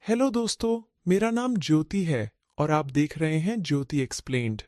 Hello दोस्तों, मेरा नाम ज्योति है और आप देख रहे हैं ज्योति एक्सप्लेन्ड।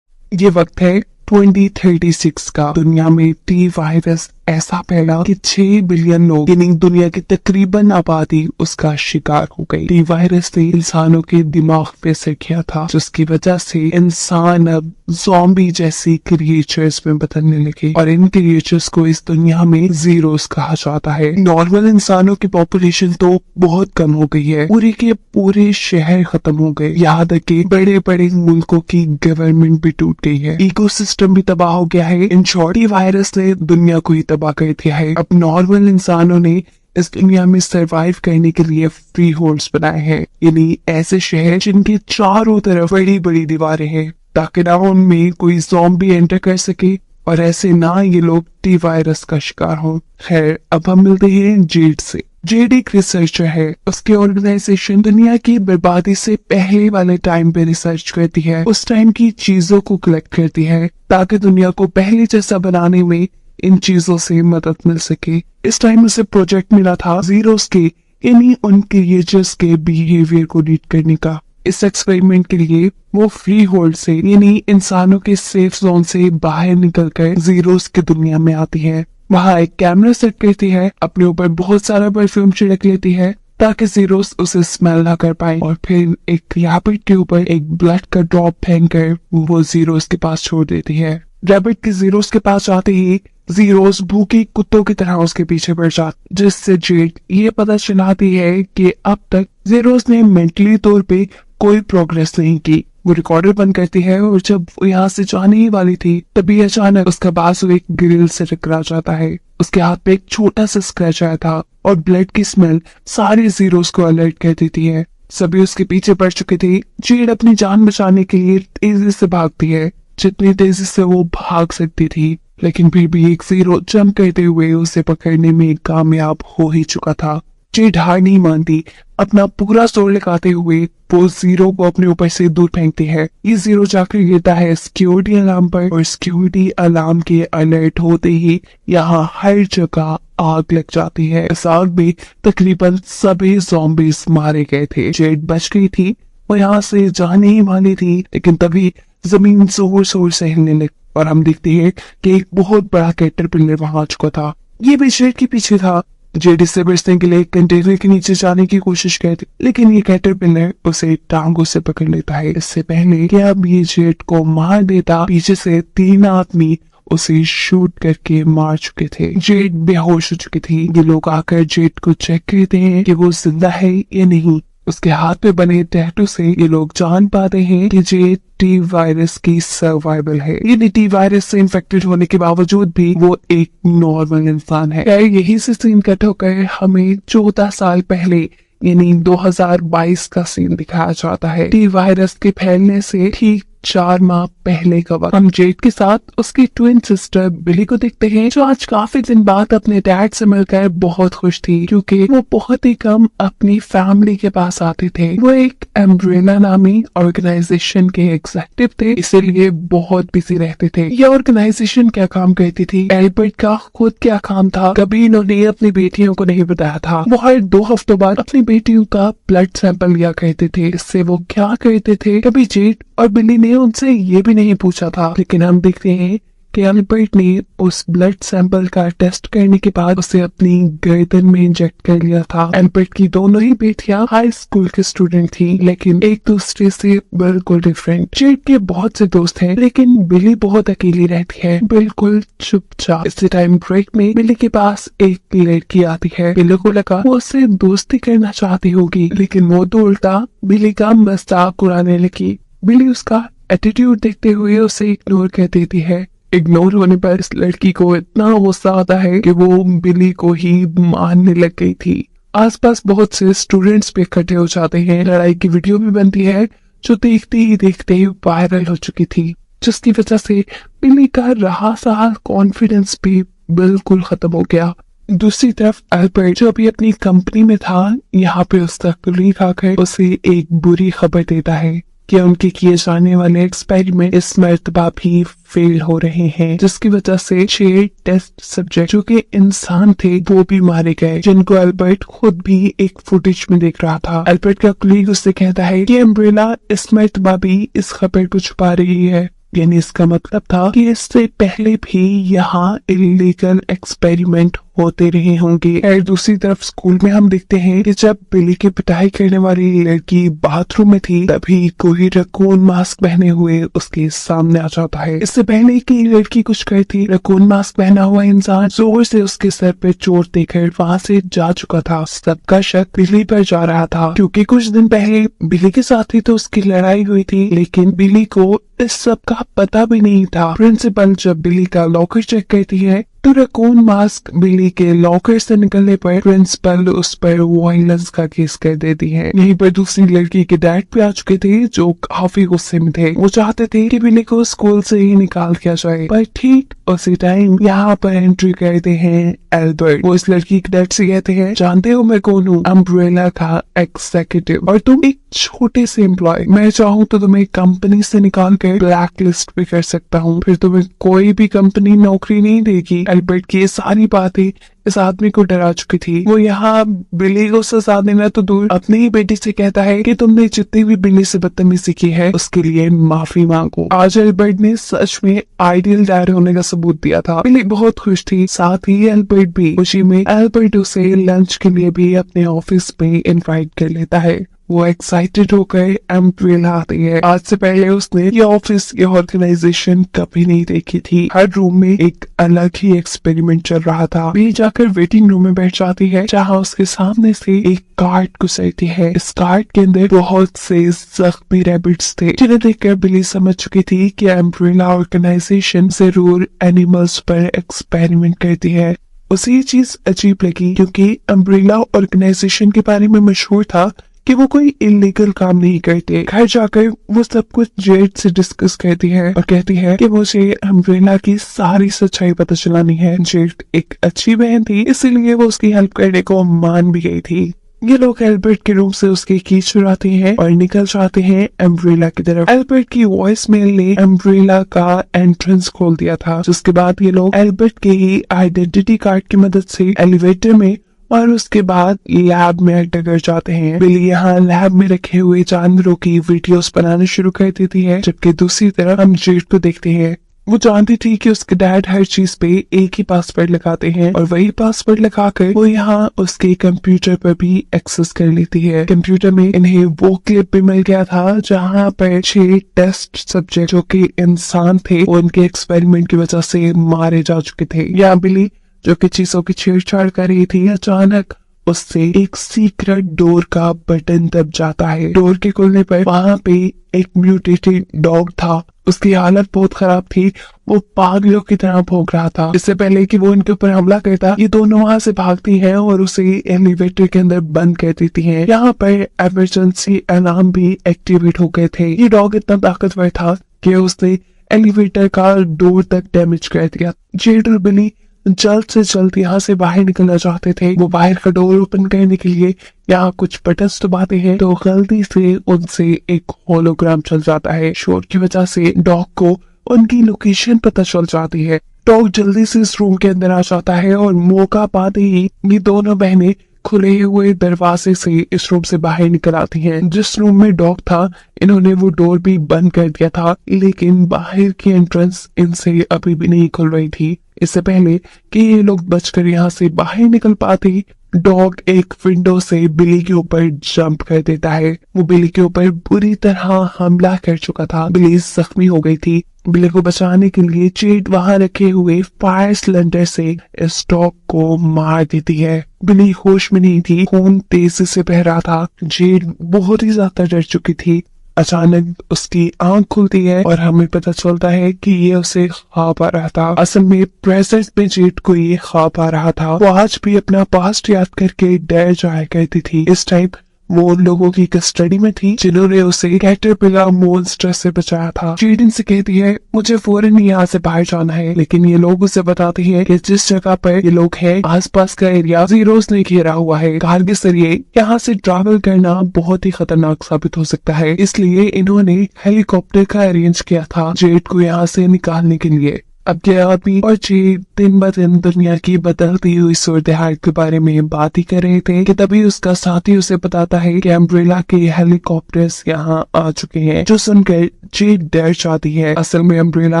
ये वक्त है 2036 का। दुनिया में टी वायरस ऐसा फैला कि 6 बिलियन लोग यानी दुनिया की तकरीबन आबादी उसका शिकार हो गई। टी वायरस ने इंसानों के दिमाग पे असर किया था, जिसकी वजह से इंसान अब ज़ॉम्बी जैसी क्रिएचर्स में बदलने लगे और इन क्रिएचर्स को इस दुनिया में जीरोस कहा जाता है। नॉर्मल इंसानों की पॉपुलेशन तो बहुत कम हो गई है, पूरे के पूरे शहर खत्म हो गए, यहाँ तक कि बड़े बड़े मुल्कों की गवर्नमेंट भी टूट गई है, इकोसिस्टम भी तबाह हो गया है। इन शॉर्ट वायरस ने दुनिया को ही तबाह कर दिया है। अब नॉर्मल इंसानों ने इस दुनिया में सरवाइव करने के लिए फ्री होल्ड्स बनाए हैं, यानी ऐसे शहर जिनके चारों तरफ बड़ी बड़ी दीवारें हैं, ताकि ना उनमें कोई ज़ॉम्बी एंटर कर सके और ऐसे ना ये लोग टी वायरस का शिकार हो। खैर, अब हम मिलते हैं जेड से। जेड एक रिसर्चर है। उसकी ऑर्गेनाइजेशन दुनिया की बर्बादी से पहले वाले टाइम पे रिसर्च करती है, उस टाइम की चीजों को कलेक्ट करती है ताकि दुनिया को पहले जैसा बनाने में इन चीजों से मदद मिल सके। इस टाइम उसे प्रोजेक्ट मिला था जीरोस के यानी उन क्रिएचर्स के बिहेवियर को रीड करने का। इस एक्सपेरिमेंट के लिए वो फ्री होल्ड से यानी इंसानों के सेफ जोन से बाहर निकलकर जीरोस की दुनिया में आती है। वहाँ एक कैमरा सेट करती है, अपने ऊपर बहुत सारा परफ्यूम छिड़क लेती है ताकि जीरोस उसे स्मेल ना कर पाए, और फिर एक रैबिट के ऊपर एक ब्लड का ड्रॉप फेंक कर वो जीरोस के पास छोड़ देती है। रैबिट के जीरोस के पास आते ही जीरोस भूखे कुत्तों की तरह उसके पीछे बढ़ जाते, जिससे जेड ये पता चलाती है कि अब तक जीरोस ने मेंटली तौर पे कोई प्रोग्रेस नहीं की। वो रिकॉर्डर बंद करती है और जब वो यहाँ से जाने ही वाली थी तभी अचानक उसका बाजू एक ग्रिल से टकरा जाता है। उसके हाथ पे एक छोटा सा स्क्रैच आया था और ब्लड की स्मेल सारे जीरोस को अलर्ट कर देती है। सभी उसके पीछे पड़ चुके थे। जेड अपनी जान बचाने के लिए तेजी से भागती है, जितनी तेजी से वो भाग सकती थी, लेकिन फिर भी एक जीरो जंप करते हुए उसे पकड़ने में कामयाब हो ही चुका था। जेड हार नहीं मानती, अपना पूरा जोर लगाते हुए वो जीरो को अपने ऊपर से दूर फेंकती है। ये जीरो जाकर गिरता है सिक्योरिटी अलार्म पर और सिक्योरिटी अलार्म के अलर्ट होते ही यहाँ हर जगह आग लग जाती है। इस आग में तकरीबन सभी ज़ॉम्बीज मारे गए थे। जेड बच गई थी, वो यहाँ से जाने ही वाली थी, लेकिन तभी जमीन जोर जोर से हिलने लगी और हम देखते हैं कि एक बहुत बड़ा कैटरपिलर वहां आ चुका था। ये भी जेड के पीछे था। जेड इससे बचने के लिए कंटेनर के नीचे जाने की कोशिश करती, लेकिन ये कैटरपिलर उसे टांगों से पकड़ लेता है। इससे पहले कि अब ये जेड को मार देता, पीछे से 3 आदमी उसे शूट करके मार चुके थे। जेड बेहोश हो चुकी थी। ये लोग आकर जेड को चेक करते हैं कि वो जिंदा है या नहीं। उसके हाथ पे बने टैटू से ये लोग जान पाते हैं कि जेड टी वायरस की सर्वाइवल है। ये टी वायरस से इन्फेक्टेड होने के बावजूद भी वो एक नॉर्मल इंसान है। यही से सीन कट होकर हमें 14 साल पहले यानी 2022 का सीन दिखाया जाता है। टी वायरस के फैलने से ठीक 4 माह पहले का वक्त। हम जेड के साथ उसकी ट्विन सिस्टर बिली को देखते हैं, जो आज काफी दिन बाद अपने डैड से मिलकर बहुत खुश थी, क्योंकि वो बहुत ही कम अपनी फैमिली के पास आते थे। वो एक एम्ब्रेला नामी ऑर्गेनाइजेशन के एग्जीक्यूटिव थे, इसीलिए बहुत बिजी रहते थे। ये ऑर्गेनाइजेशन क्या काम करती थी, एल्बर्ट का खुद क्या काम था, कभी इन्होंने अपनी बेटियों को नहीं बताया था। वो हर 2 हफ्तों बाद अपनी बेटियों का ब्लड सैंपल लिया करते थे। इससे वो क्या करते थे, कभी जेड और बिली ने उनसे ये भी नहीं पूछा था, लेकिन हम देखते हैं कि एल्बर्ट ने उस ब्लड सैंपल का टेस्ट करने के बाद उसे अपनी गर्दन में इंजेक्ट कर लिया था। एल्बर्ट की दोनों ही बेटियां हाई स्कूल के स्टूडेंट थी, लेकिन एक दूसरे से बिल्कुल डिफरेंट। जेड के बहुत से दोस्त हैं, लेकिन बिली बहुत अकेली रहती है, बिल्कुल चुपचाप। इसी टाइम ब्रेक में बिली के पास एक लड़की आती है। बिली को लगा वो उससे दोस्ती करना चाहती होगी, लेकिन वो तो उल्टा बिली का मजाक उड़ाने लगी। बिली उसका एटीट्यूड देखते हुए उसे इग्नोर कर देती है। इग्नोर होने पर इस लड़की को इतना गुस्सा आता है कि वो बिली को ही मारने लग गई थी। आसपास बहुत से स्टूडेंट्स भी इकट्ठे हो जाते हैं। लड़ाई की वीडियो भी बनती है, जो देखते ही वायरल हो चुकी थी, जिसकी वजह से बिली का रहा सहा कॉन्फिडेंस भी बिल्कुल खत्म हो गया। दूसरी तरफ एल्बर्ट, जो अभी अपनी कंपनी में था, यहाँ पे उसका कलीग आकर उसे एक बुरी खबर देता है कि उनके किए जाने वाले एक्सपेरिमेंट इस मर्तबा भी फेल हो रहे हैं, जिसकी वजह से 6 टेस्ट सब्जेक्ट जो कि इंसान थे वो भी मारे गए, जिनको अल्बर्ट खुद भी एक फुटेज में देख रहा था। अल्बर्ट का कलीग उससे कहता है कि अम्ब्रेला इस मर्तबा भी इस खबर को छुपा रही है, यानी इसका मतलब था कि इससे पहले भी यहाँ इलीगल एक्सपेरिमेंट होते रहे होंगे। और दूसरी तरफ स्कूल में हम देखते हैं कि जब बिली की पिटाई करने वाली लड़की बाथरूम में थी तभी कोई रकून मास्क पहने हुए उसके सामने आ जाता है। इससे पहले कि लड़की कुछ करती, रकून मास्क पहना हुआ इंसान जोर से उसके सर पे चोट देकर वहाँ से जा चुका था। सबका शक बिली पर जा रहा था क्योंकि कुछ दिन पहले बिली के साथ ही तो उसकी लड़ाई हुई थी, लेकिन बिली को इस सब का पता भी नहीं था। प्रिंसिपल जब बिली का लॉकर चेक करती है तो रकून मास्क बिली के लॉकर से निकलने पर प्रिंसिपल उस पर वायलेंस का केस कर देती है। यहीं पर दूसरी लड़की के डैड भी आ चुके थे जो काफी गुस्से में थे। वो चाहते थे कि बिली को स्कूल से ही निकाल दिया जाए, पर ठीक उसी टाइम यहाँ पर एंट्री करते हैं एल्बर्ट। वो इस लड़की के डैड से कहते हैं, जानते हो मैं कौन हूँ? अम्ब्रेला का एग्जीक्यूटिव और तुम एक छोटे से एम्प्लॉय। मैं चाहूँ तो तुम्हें कंपनी से निकाल कर ब्लैक लिस्ट भी कर सकता हूँ, फिर तुम्हें कोई भी कंपनी नौकरी नहीं देगी। एल्बर्ट की ये सारी बातें इस आदमी को डरा चुकी थी। वो यहाँ बिली को सजा देना तो दूर, अपनी ही बेटी से कहता है कि तुमने जितनी भी बिली से बदतमीजी की है उसके लिए माफी मांगो। आज एल्बर्ट ने सच में आइडियल डैड होने का सबूत दिया था। बिली बहुत खुश थी, साथ ही एल्बर्ट भी। खुशी में एल्बर्ट उसे लंच के लिए भी अपने ऑफिस में इनवाइट कर लेता है। वो एक्साइटेड होकर अम्ब्रेला आती है। आज से पहले उसने ये ऑफिस, ये ऑर्गेनाइजेशन कभी नहीं देखी थी। हर रूम में एक अलग ही एक्सपेरिमेंट चल रहा था। भी जाकर वेटिंग रूम में बैठ जाती है जहाँ उसके सामने से एक कार्ड गुजरती है। इस कार्ड के अंदर बहुत से जख्मी रैबिट्स थे, जिन्हें देखकर बिली समझ चुकी थी कि अम्ब्रेला ऑर्गेनाइजेशन जरूर एनिमल्स पर एक्सपेरिमेंट करती है। उसे ये चीज अजीब लगी क्योंकि अम्ब्रेला ऑर्गेनाइजेशन के बारे में मशहूर था कि वो कोई इलीगल काम नहीं करते। घर जाकर वो सब कुछ जेड से डिस्कस करती है और कहती है कि मुझे अम्ब्रेला की सारी सच्चाई पता चलानी है। जेड एक अच्छी बहन थी, इसीलिए वो उसकी हेल्प करने को मान भी गई थी। ये लोग एल्बर्ट के रूम से उसके की चुराते हैं और निकल जाते हैं अम्ब्रेला की तरफ। एल्बर्ट की वॉइस मेल ने अम्ब्रेला का एंट्रेंस खोल दिया था, जिसके बाद ये लोग एल्बर्ट के ही आइडेंटिटी कार्ड की मदद से एलिवेटर में और उसके बाद लैब में एंटर जाते हैं। बिली यहाँ लैब में रखे हुए जानवरों की वीडियोस बनाने शुरू कर देती है, जबकि दूसरी तरफ हम जेड को देखते हैं। वो जानती थी कि उसके डैड हर चीज पे एक ही पासवर्ड लगाते हैं और वही पासवर्ड लगाकर वो यहाँ उसके कंप्यूटर पर भी एक्सेस कर लेती है। कंप्यूटर में इन्हें वो क्लिप भी मिल गया था जहाँ पर 6 टेस्ट सब्जेक्ट जो कि इंसान थे वो उनके एक्सपेरिमेंट की वजह से मारे जा चुके थे। यहाँ बिली जो कि चीजों की छेड़छाड़ कर रही थी, अचानक उससे एक सीक्रेट डोर का बटन दब जाता है। डोर के खुलने पर वहाँ पे एक म्यूटेटेड डॉग था। उसकी हालत बहुत खराब थी, वो पागलों की तरह भौंक रहा था। इससे पहले कि वो इनके ऊपर हमला करता, ये दोनों वहाँ से भागती हैं और उसे एलिवेटर के अंदर बंद कर देती हैं। यहाँ पर इमरजेंसी अलार्म भी एक्टिवेट हो गए थे। ये डॉग इतना ताकतवर था कि उसने एलिवेटर का डोर तक डैमेज कर दिया। जेड और बिली जल्द से जल्द यहाँ से बाहर निकलना चाहते थे। वो बाहर का डोर ओपन करने के लिए यहाँ कुछ बटन्स दबाते हैं तो गलती से उनसे एक होलोग्राम चल जाता है। शोर की वजह से डॉग को उनकी लोकेशन पता चल जाती है। डॉग जल्दी से इस रूम के अंदर आ जाता है और मौका पाते ही ये दोनों बहनें खुले हुए दरवाजे से इस रूम से बाहर निकल आती हैं। जिस रूम में डॉग था इन्होंने वो डोर भी बंद कर दिया था, लेकिन बाहर की एंट्रेंस इनसे अभी भी नहीं खुल रही थी। इससे पहले कि ये लोग बचकर यहाँ से बाहर निकल पाते, डॉग एक विंडो से बिली के ऊपर जंप कर देता है। वो बिली के ऊपर बुरी तरह हमला कर चुका था। बिली जख्मी हो गई थी। बिली को बचाने के लिए जेड वहां रखे हुए फायर सिलेंडर से इस डॉग को मार देती है। बिली होश में नहीं थी, खून तेजी से बह रहा था। जेड बहुत ही ज्यादा डर चुकी थी। अचानक उसकी आंख खुलती है और हमें पता चलता है कि ये उसे ख्वाब आ रहा था। असल में प्रेजेंट में जेड को ये ख्वाब आ रहा था। वो आज भी अपना पास्ट याद करके डर जाया करती थी। इस टाइम वो उन लोगों की कस्टडी में थी जिन्होंने उसे कैटरपिलर मॉन्स्टर से बचाया था। जेड इनसे कहती है मुझे फौरन यहाँ से बाहर जाना है, लेकिन ये लोग उसे बताते हैं कि जिस जगह पर ये लोग हैं आसपास का एरिया जीरोस ने घेरा हुआ है। कार के जरिए यहाँ से ट्रैवल करना बहुत ही खतरनाक साबित हो सकता है, इसलिए इन्होंने हेलीकॉप्टर का अरेंज किया था जेड को यहाँ से निकालने के लिए। अब ये आदमी और जेड दिन ब दिन दुनिया की बदलती हुई सूरत हाल के बारे में बात ही कर रहे थे कि तभी उसका साथी उसे बताता है कि अम्ब्रेला के हेलीकॉप्टर्स यहाँ आ चुके हैं, जो सुनकर जेड डर जाती है। असल में अम्ब्रेला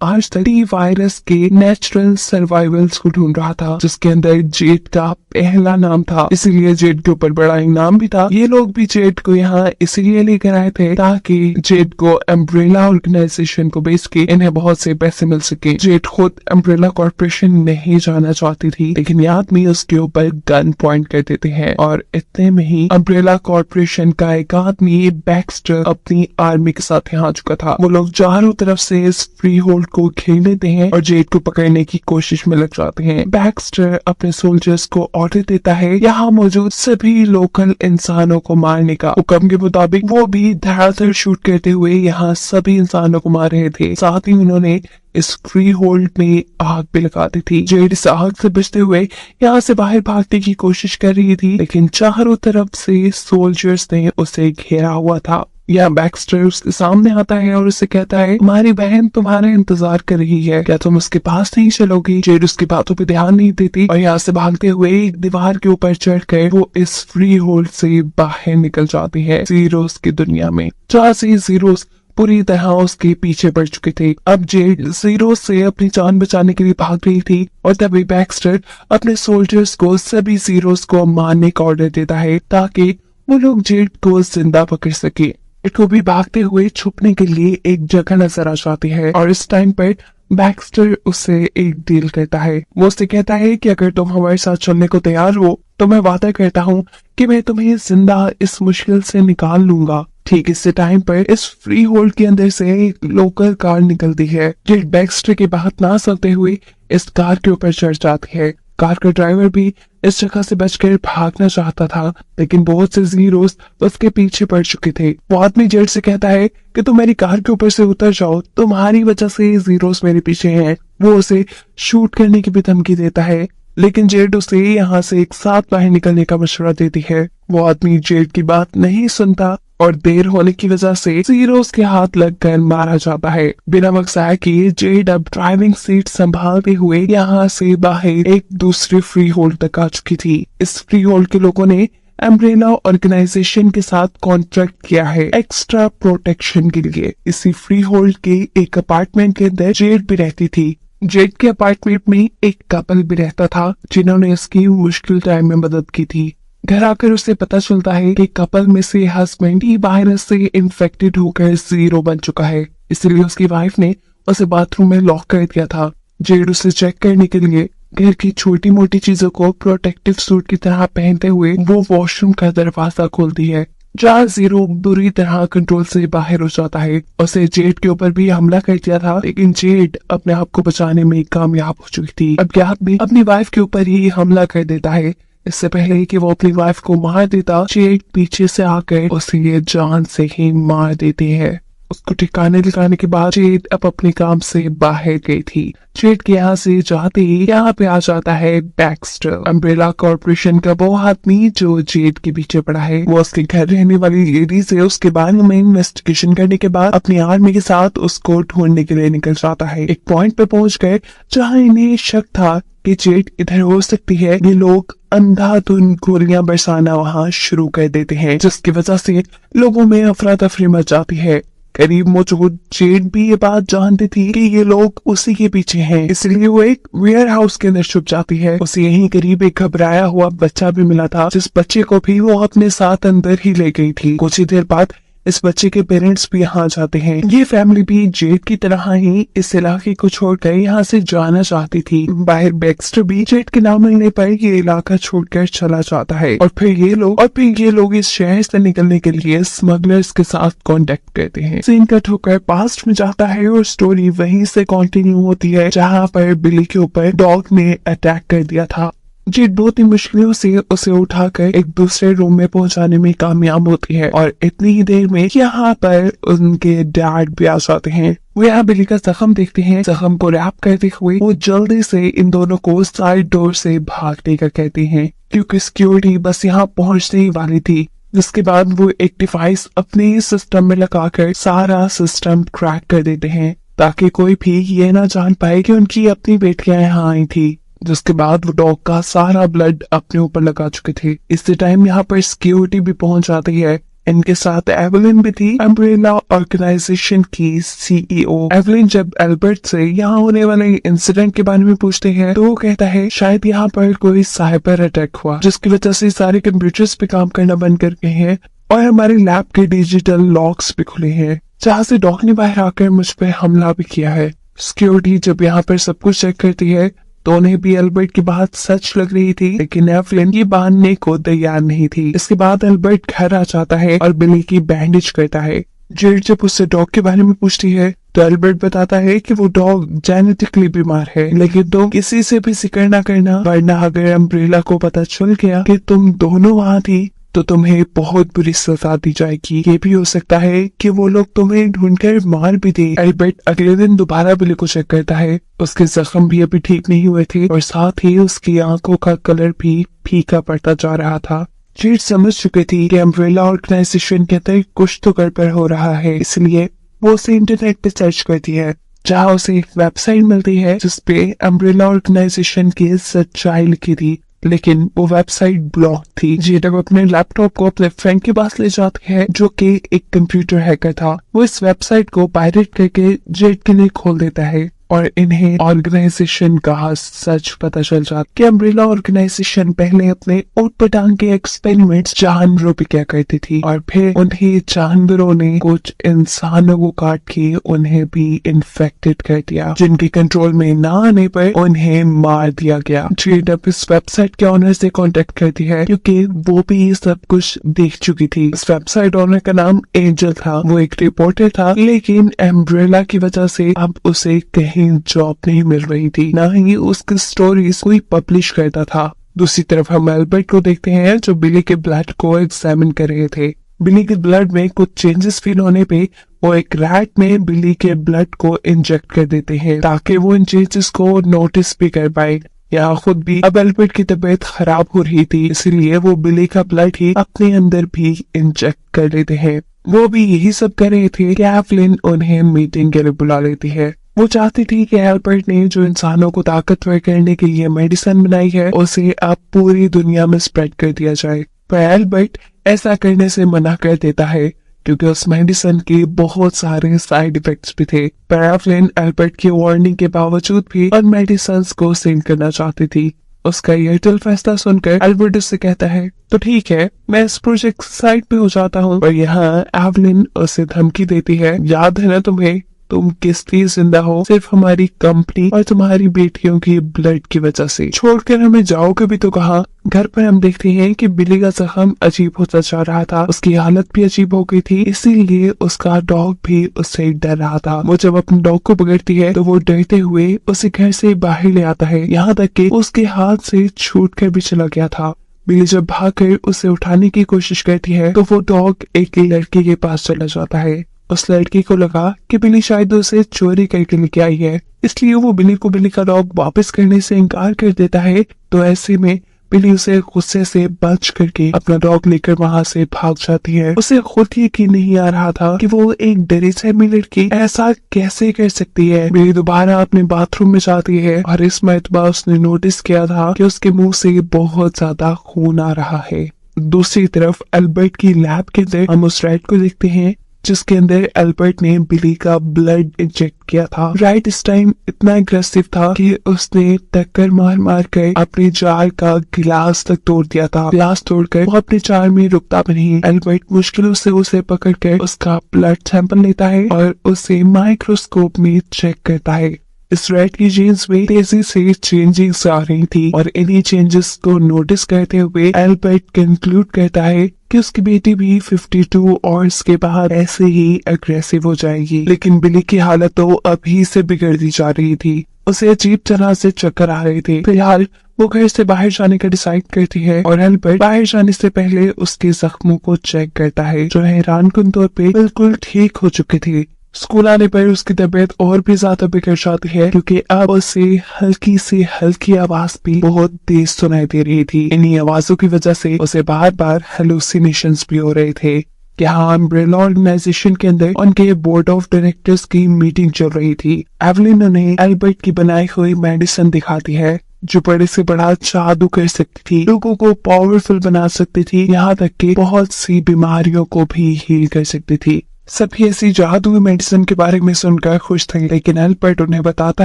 आज तक टी वायरस के नेचुरल सर्वाइवल्स को ढूंढ रहा था, जिसके अंदर जेड का पहला नाम था, इसीलिए जेड के ऊपर बड़ा इनाम भी था। ये लोग भी जेड को यहाँ इसीलिए लेकर आए थे ताकि जेड को अम्ब्रेला ऑर्गेनाइजेशन को बेच के इन्हें बहुत से पैसे मिल सके। जेड खुद अम्ब्रेला कॉर्पोरेशन नहीं जाना चाहती थी, लेकिन ये आदमी उसके ऊपर गन पॉइंट कर देते हैं और इतने में ही अम्ब्रेला कॉर्पोरेशन का एक आदमी बैक्स्टर अपनी आर्मी के साथ यहाँ आ चुका था। वो लोग चारों तरफ से इस फ्री होल्ड को घेर लेते हैं और जेड को पकड़ने की कोशिश में लग जाते हैं। बैक्स्टर अपने सोल्जर्स को ऑर्डर देता है यहाँ मौजूद सभी लोकल इंसानों को मारने का। हुक्म के मुताबिक वो भी धड़ाधड़ शूट करते हुए यहाँ सभी इंसानों को मार रहे थे। साथ ही उन्होंने इस फ्री होल्ड में आग भी लगा दी थी। जेड इस आग से बचते हुए यहाँ से बाहर भागने की कोशिश कर रही थी, लेकिन चारों तरफ से सोल्जर्स ने उसे घेरा हुआ था। यहाँ बैक्स्टर उसके सामने आता है और उसे कहता है हमारी बहन तुम्हारा इंतजार कर रही है, क्या तुम उसके पास नहीं चलोगी? जेड उसकी बातों पे ध्यान नहीं देती और यहाँ से भागते हुए एक दीवार के ऊपर चढ़कर वो इस फ्री होल्ड से बाहर निकल जाती है जीरोस की दुनिया में, जहाँ से जीरोस पूरी तरह उसके पीछे पड़ चुके थे। अब जेड जीरोस से अपनी जान बचाने के लिए भाग रही थी और तभी बैक्स्टर अपने सोल्जर्स को सभी जीरोस को मारने का ऑर्डर देता है ताकि वो लोग जेड को जिंदा पकड़ सके। को भी भागते हुए छुपने के लिए एक जगह नजर आ जाती है और इस टाइम पर बैक्स्टर उससे एक डील करता है। वो उससे कहता है कि अगर तुम हमारे साथ चलने को तैयार हो तो मैं वादा करता हूँ कि मैं तुम्हें जिंदा इस मुश्किल से निकाल लूंगा। ठीक इसी टाइम पर इस फ्री होल्ड के अंदर से एक लोकल कार निकलती है। जेड बैक्स्टर की बात ना सुनते हुए इस कार के ऊपर चढ़ जाती है। कार का ड्राइवर भी इस जगह से बचकर भागना चाहता था, लेकिन बहुत से जीरोस उसके पीछे पड़ चुके थे। वो आदमी जेड से कहता है कि तुम मेरी कार के ऊपर से उतर जाओ, तुम्हारी वजह से ये जीरोस मेरे पीछे हैं। वो उसे शूट करने की भी धमकी देता है, लेकिन जेड उसे यहाँ से एक साथ बाहर निकलने का मशवरा देती है। वो आदमी जेड की बात नहीं सुनता और देर होने की वजह से जीरोस के हाथ लगकर मारा जाता है। बिना मकसद किए जेड अब ड्राइविंग सीट संभालते हुए यहाँ से बाहर एक दूसरी फ्री होल्ड तक आ चुकी थी। इस फ्री होल्ड के लोगों ने अम्ब्रेला ऑर्गेनाइजेशन के साथ कॉन्ट्रैक्ट किया है एक्स्ट्रा प्रोटेक्शन के लिए। इसी फ्री होल्ड के एक अपार्टमेंट के अंदर जेड भी रहती थी। जेड के अपार्टमेंट में एक कपल भी रहता था जिन्होंने इसकी मुश्किल टाइम में मदद की थी। घर आकर उसे पता चलता है कि कपल में से हस्बैंड टी वायरस से इन्फेक्टेड होकर जीरो बन चुका है, इसलिए उसकी वाइफ ने उसे बाथरूम में लॉक कर दिया था। जेड उसे चेक करने के लिए घर की छोटी मोटी चीजों को प्रोटेक्टिव सूट की तरह पहनते हुए वो वॉशरूम का दरवाजा खोलती है, जहाँ जीरो बुरी तरह कंट्रोल से बाहर हो जाता है। उसे जेड के ऊपर भी हमला कर दिया था, लेकिन जेड अपने आप को बचाने में कामयाब हो चुकी थी। अब क्या भी अपनी वाइफ के ऊपर ही हमला कर देता है। इससे पहले कि वो अपनी वाइफ को मार देता, जेड पीछे से आकर उसे ये जान से ही मार देती है। उसको ठिकाने लगाने के बाद जेड अब अपने काम से बाहर गई थी। जेड के यहाँ से जाते ही यहाँ पे आ जाता है बैक्स्टर, अम्ब्रेला कॉर्पोरेशन का वो आदमी जो जेड के पीछे पड़ा है। वो उसके घर रहने वाली लेडी से उसके बारे में इन्वेस्टिगेशन करने के बाद अपनी आर्मी के साथ उसको ढूंढने के लिए निकल जाता है। एक पॉइंट पे पहुंच गए जहाँ इन्हें शक था कि जेड इधर हो सकती है। ये लोग अंधाधुंध गोलियां बरसाना वहाँ शुरू कर देते हैं, जिसकी वजह से लोगों में अफरा तफरी मच जाती है। करीब मौजूद जेड भी ये बात जानती थी कि ये लोग उसी के पीछे हैं, इसलिए वो एक वेयर हाउस के अंदर छुप जाती है। उसे यहीं करीब एक घबराया हुआ बच्चा भी मिला था, जिस बच्चे को भी वो अपने साथ अंदर ही ले गई थी। कुछ ही देर बाद इस बच्चे के पेरेंट्स भी यहाँ जाते हैं। ये फैमिली भी जेड की तरह ही इस इलाके को छोड़कर यहाँ से जाना चाहती थी। बाहर बैक्स्टर भी जेड के नाम मिलने पर ये इलाका छोड़कर चला जाता है और फिर ये लोग इस शहर से निकलने के लिए स्मगलर्स के साथ कांटेक्ट करते हैं। सीन कट होकर पास्ट में जाता है और स्टोरी वहीं से कंटिन्यू होती है जहाँ पर बिली के ऊपर डॉग ने अटैक कर दिया था। जी बहुत ही मुश्किलों से उसे उठाकर एक दूसरे रूम में पहुंचाने में कामयाब होती है और इतनी ही देर में यहाँ पर उनके डैड भी आ जाते हैं। वो यहाँ बिली का जख्म देखते हैं। जख्म को रैप करते हुए वो जल्दी से इन दोनों को साइड डोर से भागने का कहते हैं, क्योंकि सिक्योरिटी बस यहाँ पहुंचने ही वाली थी। जिसके बाद वो एक डिवाइस अपने सिस्टम में लगाकर सारा सिस्टम क्रैक कर देते हैं, ताकि कोई भी ये ना जान पाए कि उनकी अपनी बेटियां यहाँ आई थी। जिसके बाद वो डॉग का सारा ब्लड अपने ऊपर लगा चुके थे। इसी टाइम यहाँ पर सिक्योरिटी भी पहुंच जाती है। इनके साथ एवलिन भी थी, अम्ब्रेला ऑर्गेनाइजेशन की सीईओ। एवलिन जब एल्बर्ट से यहाँ होने वाले इंसिडेंट के बारे में पूछते हैं तो वो कहता है शायद यहाँ पर कोई साइबर अटैक हुआ, जिसकी वजह से सारे कंप्यूटर्स पे काम करना बंद कर गए हैं और हमारे लैब के डिजिटल लॉक्स भी खुले हैं, जहाँ से डॉग ने बाहर आकर मुझ पर हमला भी किया है। सिक्योरिटी जब यहाँ पर सब कुछ चेक करती है तो उन्हें भी एल्बर्ट की बात सच लग रही थी, लेकिन एवलिन ये मानने को तैयार नहीं थी। इसके बाद एल्बर्ट घर आ जाता है और बिली की बैंडेज करता है। जेड जब उससे डॉग के बारे में पूछती है तो एल्बर्ट बताता है कि वो डॉग जेनेटिकली बीमार है, लेकिन तुम किसी से भी जिक्र न करना, वरना अगर अम्ब्रेला को पता चल गया कि तुम दोनों वहाँ थी तो तुम्हें बहुत बुरी सजा दी जाएगी। ये भी हो सकता है कि वो लोग तुम्हें ढूंढकर मार भी दे। एल्बर्ट अगले दिन दोबारा बिली को चेक करता है। उसके जख्म भी अभी ठीक नहीं हुए थे और साथ ही उसकी आंखों का कलर भी फीका पड़ता जा रहा था। जेड समझ चुकी थी कि अम्ब्रेला ऑर्गेनाइजेशन के अंदर कुछ तो गड़बड़ हो रहा है, इसलिए वो उसे इंटरनेट पे सर्च करती है, जहाँ उसे एक वेबसाइट मिलती है जिसपे अम्ब्रेला ऑर्गेनाइजेशन की सच्चाई लिखी थी, लेकिन वो वेबसाइट ब्लॉक थी। जेड अपने लैपटॉप को अपने फ्रेंड के पास ले जाती है, जो कि एक कंप्यूटर हैकर था। वो इस वेबसाइट को पायरेट करके जेड के लिए खोल देता है और इन्हें ऑर्गेनाइजेशन का सच पता चल जाता कि अम्ब्रेला ऑर्गेनाइजेशन पहले अपने ऊट पटांग के एक्सपेरिमेंट्स जानवरों पे क्या करती थी और फिर उन्हें जानवरों ने कुछ इंसानों को काट के उन्हें भी इन्फेक्टेड कर दिया, जिनके कंट्रोल में ना आने पर उन्हें मार दिया गया। जेड अब इस वेबसाइट के ऑनर से कांटेक्ट करती है, क्योंकि वो भी ये सब कुछ देख चुकी थी। इस वेबसाइट ऑनर का नाम एंजल था। वो एक रिपोर्टर था, लेकिन अम्ब्रेला की वजह से अब उसे कहीं जॉब नहीं मिल रही थी, ना ही उसकी स्टोरीज कोई पब्लिश करता था। दूसरी तरफ हम एल्बर्ट को देखते हैं, जो बिली के ब्लड को एग्जामिन कर रहे थे। बिली के ब्लड में कुछ चेंजेस फील होने पे वो एक रैट में बिली के ब्लड को इंजेक्ट कर देते हैं, ताकि वो इन चेंजेस को नोटिस भी कर पाए। यहाँ खुद भी अब एल्बर्ट की तबीयत खराब हो रही थी, इसलिए वो बिली का ब्लड ही अपने अंदर भी इंजेक्ट कर लेते हैं। वो भी यही सब कर रहे थे कि एवलिन उन्हें मीटिंग के लिए बुला लेती है। वो चाहती थी कि एल्बर्ट ने जो इंसानों को ताकतवर करने के लिए मेडिसिन बनाई है उसे अब पूरी दुनिया में स्प्रेड कर दिया जाए, पर एल्बर्ट ऐसा करने से मना कर देता है, क्योंकि उस मेडिसिन के बहुत सारे साइड इफेक्ट्स भी थे। पर एवलिन एल्बर्ट की वार्निंग के बावजूद भी उन मेडिसिन को सेल करना चाहती थी। उसका ये दिल फैसला सुनकर एल्बर्ट उससे कहता है तो ठीक है, मैं इस प्रोजेक्ट साइड पे हो जाता हूँ। पर यहाँ एवलिन उसे धमकी देती है, याद है ना तुम्हें, तुम किस लिए जिंदा हो, सिर्फ हमारी कंपनी और तुम्हारी बेटियों की ब्लड की वजह से। छोड़कर हमें जाओगे भी तो कहाँ। घर पर हम देखते हैं कि बिली का जख्म अजीब होता जा रहा था, उसकी हालत भी अजीब हो गई थी, इसीलिए उसका डॉग भी उससे डर रहा था। वो जब अपने डॉग को पकड़ती है तो वो डरते हुए उसे घर से बाहर ले आता है, यहाँ तक कि उसके हाथ से छूट कर भी चला गया था। बिली जब भागकर उसे उठाने की कोशिश करती है तो वो डॉग एक लड़के के पास चला जाता है। उस लड़की को लगा कि बिली शायद उसे चोरी करके लेके आई है, इसलिए वो बिली को बिली का डॉग वापस करने से इनकार कर देता है। तो ऐसे में बिली उसे गुस्से से बच करके अपना डॉग लेकर वहाँ से भाग जाती है। उसे खुद यकीन नहीं आ रहा था कि वो एक डरी सहमी लड़की ऐसा कैसे कर सकती है। बिली दोबारा अपने बाथरूम में जाती है और इस मरतबा उसने नोटिस किया था कि उसके मुंह से बहुत ज्यादा खून आ रहा है। दूसरी तरफ एल्बर्ट की लैब के अंदर हम उस रैट को देखते हैं जिसके अंदर एल्बर्ट ने बिली का ब्लड इंजेक्ट किया था। राइट इस टाइम इतना एग्रेसिव था कि उसने टक्कर मार मार कर अपने जार का गिलास तक तोड़ दिया था। गिलास तोड़कर वो अपने जार में रुकता भी नहीं। एल्बर्ट मुश्किलों से उसे पकड़कर उसका ब्लड सैंपल लेता है और उसे माइक्रोस्कोप में चेक करता है। इस रैट की जीन्स में तेजी से चेंजेस आ रही थी और इन्हीं चेंजेस को नोटिस करते हुए एल्बर्ट कंक्लूड करता है कि उसकी बेटी भी 52 आवर्स के बाद ऐसे ही अग्रेसिव हो जाएगी। लेकिन बिली की हालत तो अभी से बिगड़ती जा रही थी, उसे अजीब तरह से चक्कर आ रहे थे। फिलहाल वो घर से बाहर जाने का डिसाइड करती है और एल्बर्ट बाहर जाने से पहले उसके जख्मों को चेक करता है, जो हैरानकुन तौर पे बिल्कुल ठीक हो चुके थे। स्कूल आने पर उसकी तबीयत और भी ज्यादा बिगड़ जाती है, क्योंकि अब उसे हल्की से हल्की आवाज भी बहुत तेज सुनाई दे रही थी। इन्हीं आवाजों की वजह से उसे बार बार हेलुसिनेशंस भी हो रहे थे। यहाँ अम्ब्रेला ऑर्गेनाइजेशन के अंदर उनके बोर्ड ऑफ डायरेक्टर्स की मीटिंग चल रही थी। एवलिन उन्हें एल्बर्ट की बनाई हुई मेडिसिन दिखाती है, जो बड़े से बड़ा जादू कर सकती थी, लोगों को पावरफुल बना सकती थी, यहाँ तक कि बहुत सी बीमारियों को भी हील कर सकती थी। सभी ऐसी जादुई मेडिसिन के बारे में सुनकर खुश थे, लेकिन एल्बर्ट उन्हें बताता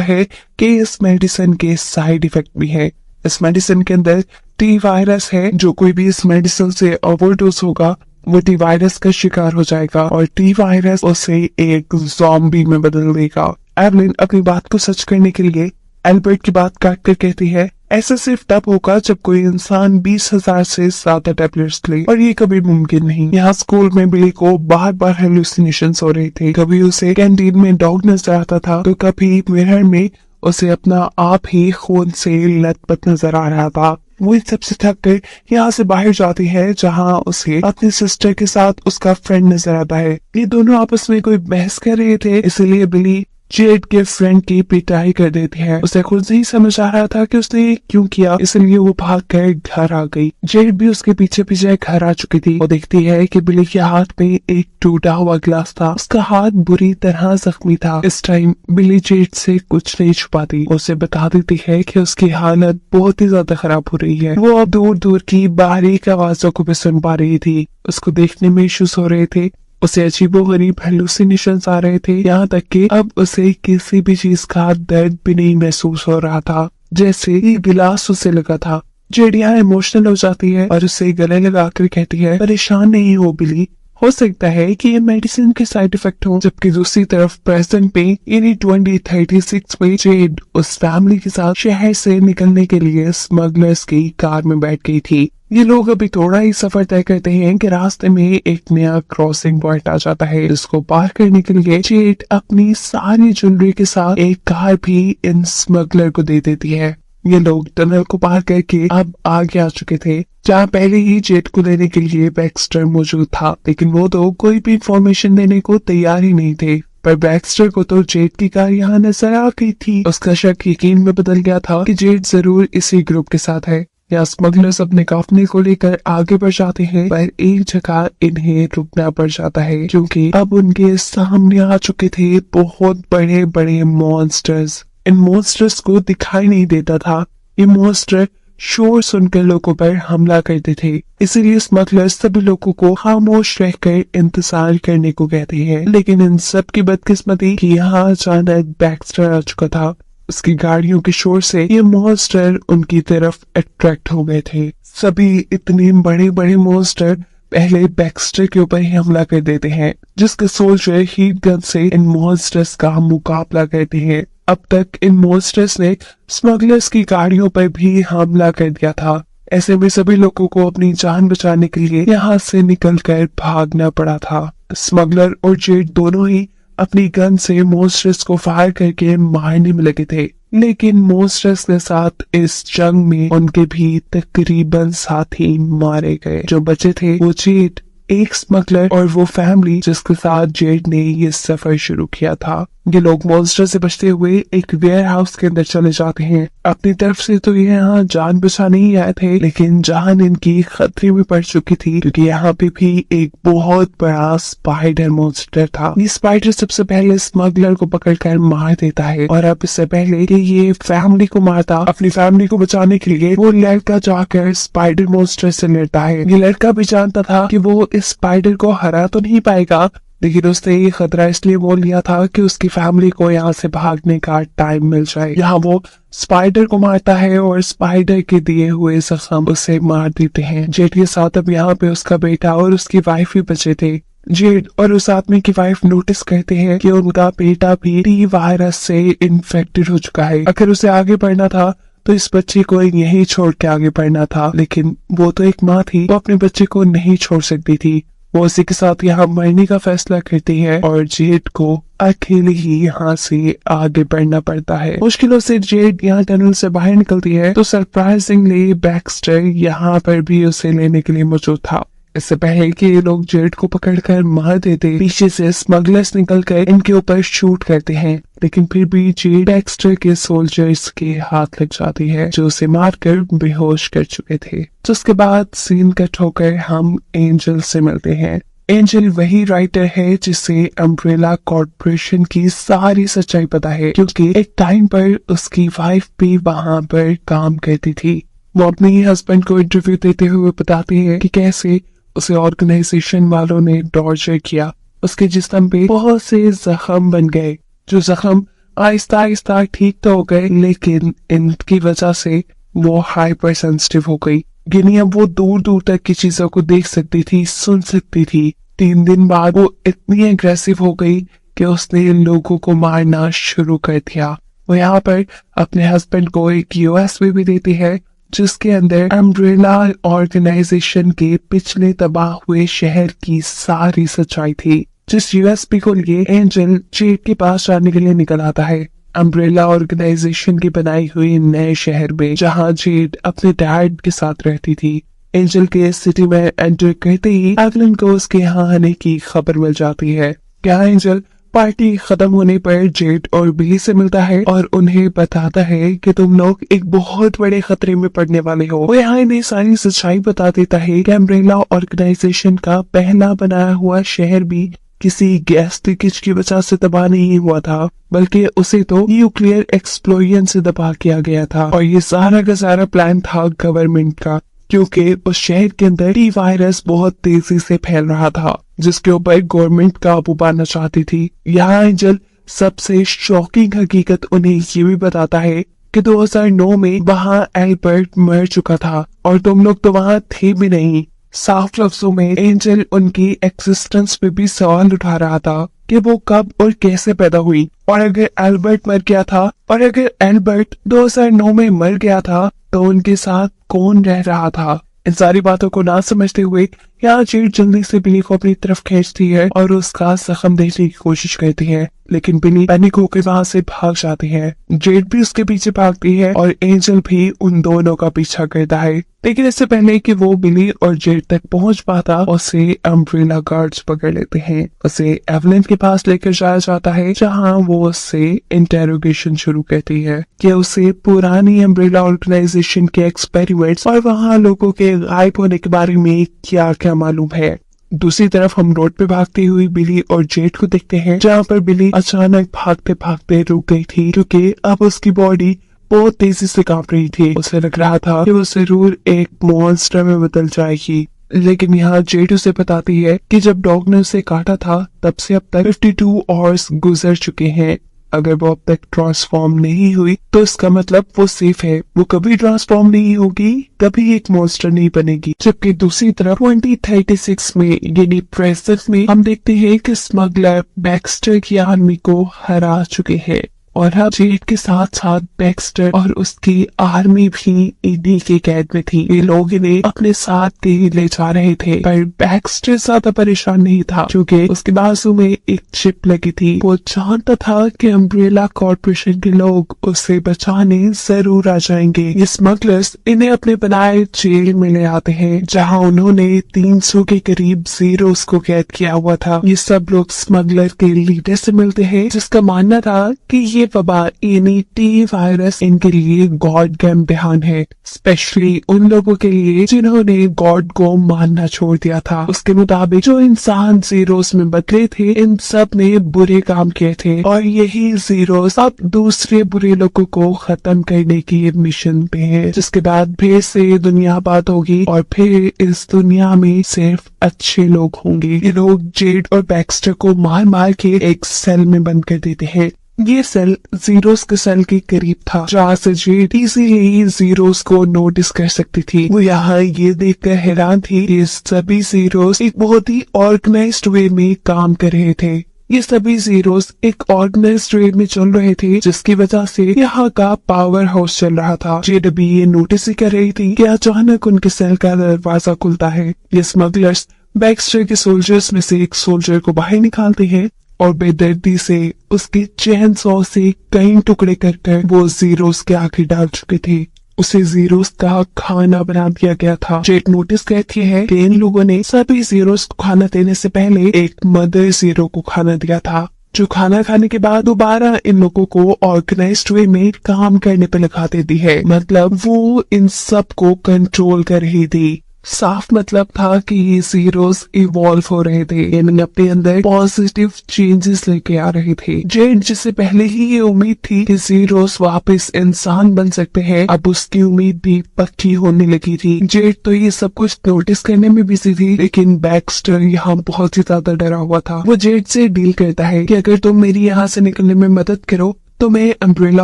है कि इस मेडिसिन के साइड इफेक्ट भी है। इस मेडिसिन के अंदर टी वायरस है, जो कोई भी इस मेडिसिन से ओवरडोज होगा वो टी वायरस का शिकार हो जाएगा और टी वायरस उसे एक ज़ॉम्बी में बदल देगा। एवलिन अपनी बात को सच करने के लिए एल्बर्ट की बात काट कर कहती है, ऐसा सिर्फ तब होगा जब कोई इंसान 20,000 से ज्यादा टैबलेट्स ले, और ये कभी मुमकिन नहीं। यहाँ स्कूल में बिली को बार बार हेलुसिनेशंस हो रहे थे। कभी उसे कैंटीन में डॉग नजर आता था, तो कभी मिरर में उसे अपना आप ही खून से लथपथ नजर आ रहा था। वो इन सबसे थक कर यहाँ से बाहर जाती है, जहाँ उसे अपनी सिस्टर के साथ उसका फ्रेंड नजर आता है। ये दोनों आपस में कोई बहस कर रहे थे, इसलिए बिली जेड के फ्रेंड की पिटाई कर देती है। उसे खुद नहीं समझ आ रहा था कि उसने ये क्यों किया, इसलिए वो भाग कर घर आ गई। जेड भी उसके पीछे पीछे घर आ चुकी थी। वो देखती है कि बिली के हाथ में एक टूटा हुआ गिलास था, उसका हाथ बुरी तरह जख्मी था। इस टाइम बिली जेड से कुछ नहीं छुपाती, उसे बता देती है कि उसकी हालत बहुत ही ज्यादा खराब हो रही है। वो अब दूर दूर की बारीक आवाजों को भी सुन पा रही थी, उसको देखने में इश्यूज हो रहे थे, उसे अजीबोगरीब हेलुसिनेशंस आ रहे थे, यहाँ तक कि अब उसे किसी भी चीज का दर्द भी नहीं महसूस हो रहा था, जैसे ये गिलास उसे लगा था। जेड यहाँ इमोशनल हो जाती है और उसे गले लगाकर कहती है, परेशान नहीं हो बिली, हो सकता है कि ये मेडिसिन के साइड इफेक्ट हो। जबकि दूसरी तरफ प्रेजेंट पे यानी 2036 में जेड उस फैमिली के साथ शहर से निकलने के लिए स्मगलर्स की कार में बैठ गई थी। ये लोग अभी थोड़ा ही सफर तय करते हैं कि रास्ते में एक नया क्रॉसिंग पॉइंट आ जाता है, जिसको पार करने के लिए जेड अपनी सारी ज्वेलरी के साथ एक कार भी इन स्मगलर को दे देती है। ये लोग टनल को पार करके अब आगे आ चुके थे, जहाँ पहले ही जेड को लेने के लिए बैक्स्टर मौजूद था, लेकिन वो तो कोई भी इंफॉर्मेशन देने को तैयार ही नहीं थे। पर बैक्स्टर को तो जेड की कार यहाँ नजर आ गई थी। उसका शक यकीन में बदल गया था कि जेड जरूर इसी ग्रुप के साथ है। यहाँ स्मगलर्स अपने काफिले को लेकर आगे बढ़ जाते हैं, पर एक जगह इन्हें रुकना पड़ जाता है, क्योंकि अब उनके सामने आ चुके थे बहुत बड़े बड़े मॉन्स्टर्स। इन मॉन्स्टर्स को दिखाई नहीं देता था, ये मॉन्स्टर शोर सुनकर लोगों पर हमला करते थे, इसीलिए स्मगलर्स सभी लोगों को खामोश रहकर इंतजार करने को कहते हैं। लेकिन इन सब की बदकिस्मती कि यहाँ अचानक बैक्स्टर आ चुका था। उसकी गाड़ियों के शोर से ये मॉन्स्टर उनकी तरफ अट्रैक्ट हो गए थे। सभी इतने बड़े बड़े मॉन्स्टर पहले बैक्स्टर के ऊपर ही हमला कर देते हैं, जिसके सोल्जर हीट गन से इन मॉन्स्टर्स का मुकाबला करते हैं। अब तक इन मॉन्स्टर्स ने स्मगलर्स की गाड़ियों पर भी हमला कर दिया था। ऐसे में सभी लोगों को अपनी जान बचाने के लिए यहाँ से निकलकर भागना पड़ा था। स्मगलर और जेड दोनों ही अपनी गन से मॉन्स्टर्स को फायर करके मारने में लगे थे, लेकिन मॉन्स्टर्स के साथ इस जंग में उनके भी तकरीबन साथी मारे गए। जो बचे थे वो जेड, एक स्मगलर और वो फैमिली जिसके साथ जेड ने ये सफर शुरू किया था। ये लोग मॉन्स्टर से बचते हुए एक वेयर हाउस के अंदर चले जाते हैं। अपनी तरफ से तो ये यहाँ जान बचाने ही आए थे, लेकिन जान इनकी खतरे में पड़ चुकी थी, क्योंकि यहाँ पे भी एक बहुत बड़ा स्पाइडर मॉन्स्टर था। ये स्पाइडर सबसे पहले स्मगलर को पकड़कर मार देता है, और अब इससे पहले कि ये फैमिली को मारता, अपनी फैमिली को बचाने के लिए वो लड़का जाकर स्पाइडर मॉन्स्टर से लड़ता है। ये लड़का भी जानता था कि वो इस स्पाइडर को हरा तो नहीं पाएगा, लेकिन उसने ये खतरा इसलिए मोल लिया था कि उसकी फैमिली को यहाँ से भागने का टाइम मिल जाए। यहाँ वो स्पाइडर को मारता है और स्पाइडर के दिए हुए जख्म उसे मार देते हैं। जेड के साथ अब यहाँ पे उसका बेटा और उसकी वाइफ भी बचे थे। जेड और उस आदमी की वाइफ नोटिस करते हैं कि उनका बेटा भी टी वायरस से इन्फेक्टेड हो चुका है। अगर उसे आगे बढ़ना था तो इस बच्चे को यहीं छोड़ के आगे बढ़ना था, लेकिन वो तो एक माँ थी, वो अपने बच्चे को नहीं छोड़ सकती थी। वो उसी के साथ यहाँ मरने का फैसला करती है और जेड को अकेले ही यहाँ से आगे बढ़ना पड़ता है। मुश्किलों से जेड यहाँ टनल से बाहर निकलती है तो सरप्राइजिंगली बैक्स्टर यहाँ पर भी उसे लेने के लिए मौजूद था। इससे पहले कि ये लोग जेड को पकड़कर मार देते, पीछे से स्मगलर्स निकलकर इनके ऊपर शूट करते हैं, लेकिन फिर भी जेड बैक्स्टर के सोल्जर्स के हाथ लग जाती है जो उसे मारकर बेहोश कर चुके थे। तो उसके बाद सीन कट होकर हम एंजल से मिलते हैं। एंजल वही राइटर है जिसे अम्ब्रेला कॉर्पोरेशन की सारी सच्चाई पता है, क्योंकि एक टाइम पर उसकी वाइफ भी वहां पर काम करती थी। वो अपने हस्बैंड को इंटरव्यू देते हुए बताती है कि कैसे उसे ऑर्गेनाइजेशन वालों ने टॉर्चर किया, उसके जिस्म पे बहुत से जख्म बन गए, जो जख्म आहिस्ता आहिस्ता ठीक तो हो गए, लेकिन इनकी वजह से वो हाइपर सेंसिटिव हो गई। यानी अब वो दूर दूर तक की चीजों को देख सकती थी, सुन सकती थी। 3 दिन बाद वो इतनी एग्रेसिव हो गई कि उसने लोगों को मारना शुरू कर दिया। वो यहाँ पर अपने हस्बैंड को एक यूएसबी भी देती है जिसके अंदर अम्ब्रेला ऑर्गेनाइजेशन के पिछले तबाह हुए शहर की सारी सच्चाई थी, जिस यूएसबी को लिए एंजल जेड के पास जाने के लिए निकल आता है। अम्ब्रेला ऑर्गेनाइजेशन की बनाई हुई नए शहर में, जहाँ जेड अपने डैड के साथ रहती थी। एंजल के सिटी में एंटर करते ही एवलिन को उसके यहाँ आने की खबर मिल जाती है। क्या एंजल पार्टी खत्म होने पर जेड और बिली से मिलता है और उन्हें बताता है कि तुम लोग एक बहुत बड़े खतरे में पड़ने वाले हो। वो यहाँ इन्हें सारी सच्चाई बता देता है कि अम्ब्रेला ऑर्गेनाइजेशन का पहला बनाया हुआ शहर भी किसी गैस लीकेज की वजह से तबाह नहीं हुआ था, बल्कि उसे तो न्यूक्लियर एक्सप्लोजन से तबाह किया गया था। और ये सारा का सारा प्लान था गवर्नमेंट का, क्योंकि उस शहर के अंदर टी वायरस बहुत तेजी से फैल रहा था, जिसके ऊपर गवर्नमेंट काबू पाना चाहती थी। यहाँ एंजल सबसे शॉकिंग हकीकत उन्हें ये भी बताता है कि 2009 में वहाँ एल्बर्ट मर चुका था और तुम लोग तो वहाँ थे भी नहीं। साफ लफ्जों में एंजल उनकी एक्सिस्टेंस पे भी सवाल उठा रहा था कि वो कब और कैसे पैदा हुई, और अगर एल्बर्ट मर गया था और अगर एल्बर्ट 2009 में मर गया था तो उनके साथ कौन रह रहा था। इन सारी बातों को ना समझते हुए यहाँ जेड जल्दी से बिली को अपनी तरफ खींचती है और उसका जख्म देखने की कोशिश करती है, लेकिन बिली पैनिक होकर वहाँ से भाग जाती है। जेड भी उसके पीछे भागती है और एंजल भी उन दोनों का पीछा करता है, लेकिन इससे पहले कि वो बिली और जेड तक पहुँच पाता, उसे अम्ब्रेला गार्ड्स पकड़ लेते हैं। उसे एवलिन के पास लेकर जाया जाता है, जहाँ वो उससे इंटेरोगेशन शुरू करती है कि उसे पुरानी अम्ब्रेला ऑर्गेनाइजेशन के एक्सपेरिमेंट्स और वहाँ लोगों के गायब होने के बारे में क्या क्या मालूम है। दूसरी तरफ हम रोड पे भागती हुई बिली और जेड को देखते हैं, जहाँ पर बिली अचानक भागते भागते रुक गई थी, क्योंकि अब उसकी बॉडी बहुत तेजी से कांप रही थी। उसे लग रहा था कि वो जरूर एक मॉन्स्टर में बदल जाएगी, लेकिन यहाँ जेड उसे बताती है कि जब डॉग ने उसे काटा था तब से अब तक 52 आवर्स गुजर चुके हैं। अगर वो अब तक ट्रांसफॉर्म नहीं हुई तो इसका मतलब वो सेफ है, वो कभी ट्रांसफॉर्म नहीं होगी, कभी एक मॉन्स्टर नहीं बनेगी। जबकि दूसरी तरफ 2036 में यानी प्रेजेंट में हम देखते हैं कि स्मगलर बैक्स्टर की आर्मी को हरा चुके हैं और अब जेड के साथ साथ बैक्स्टर और उसकी आर्मी भी इन्हीं के कैद में थी। ये लोग इन्हें अपने साथ ले जा रहे थे, पर बैक्स्टर ज्यादा परेशान नहीं था क्योंकि उसके बाजू में एक चिप लगी थी। वो जानता था कि अम्ब्रेला कॉर्पोरेशन के लोग उसे बचाने जरूर आ जाएंगे। ये स्मगलर्स इन्हें अपने बनाए जेल में ले आते हैं, जहाँ उन्होंने 300 के करीब जीरोस को कैद किया हुआ था। ये सब लोग स्मगलर के लीडर से मिलते हैं, जिसका मानना था कि ये वबा यानी टी वायरस इनके लिए गॉड का इम्तिहान है, स्पेशली उन लोगों के लिए जिन्होंने गॉड को मानना छोड़ दिया था। उसके मुताबिक जो इंसान जीरोस में बदले थे, इन सब ने बुरे काम किए थे और यही जीरोस अब दूसरे बुरे लोगों को खत्म करने की मिशन पे है, जिसके बाद फिर से दुनिया आबाद होगी और फिर इस दुनिया में सिर्फ अच्छे लोग होंगे। ये लोग जेड और बैक्स्टर को मार मार के एक सेल में बंद कर देते हैं। ये सेल जीरोस के सेल के करीब था, जहाँ से जेड इजीली जीरोस को नोटिस कर सकती थी। वो यहाँ ये देखकर हैरान थी कि सभी जीरोस एक बहुत ही ऑर्गेनाइज्ड वे में काम कर रहे थे। ये सभी जीरोस एक ऑर्गेनाइज्ड वे में चल रहे थे, जिसकी वजह से यहाँ का पावर हाउस चल रहा था। जेड अभी ये नोटिस ही कर रही थी कि अचानक उनके सेल का दरवाजा खुलता है। ये स्मगलर्स बैक्स्टर के सोल्जर्स में से एक सोल्जर को बाहर निकालते हैं और बेदर्दी से उसके चेन सॉ से कई टुकड़े कर वो जीरोस के आगे डाल चुके थे। उसे जीरोस का खाना बना दिया गया था। जेट नोटिस करती है कि इन लोगों ने सभी जीरोस को खाना देने से पहले एक मदर जीरो को खाना दिया था, जो खाना खाने के बाद दोबारा इन लोगों को ऑर्गेनाइज्ड वे में काम करने पे लगा देती है। मतलब वो इन सब को कंट्रोल कर रही थी। साफ मतलब था कि ये जीरोस इवॉल्व हो रहे थे, यानी अपने अंदर पॉजिटिव चेंजेस लेके आ रहे थे। जेट जिसे पहले ही ये उम्मीद थी कि जीरोस वापस इंसान बन सकते हैं, अब उसकी उम्मीद भी पक्की होने लगी थी। जेट तो ये सब कुछ नोटिस करने में बिजी थी, लेकिन बैक्स्टर यहाँ बहुत ही ज्यादा डरा हुआ था। वो जेट से डील करता है कि अगर तुम मेरी यहाँ से निकलने में मदद करो तो मैं अम्ब्रेला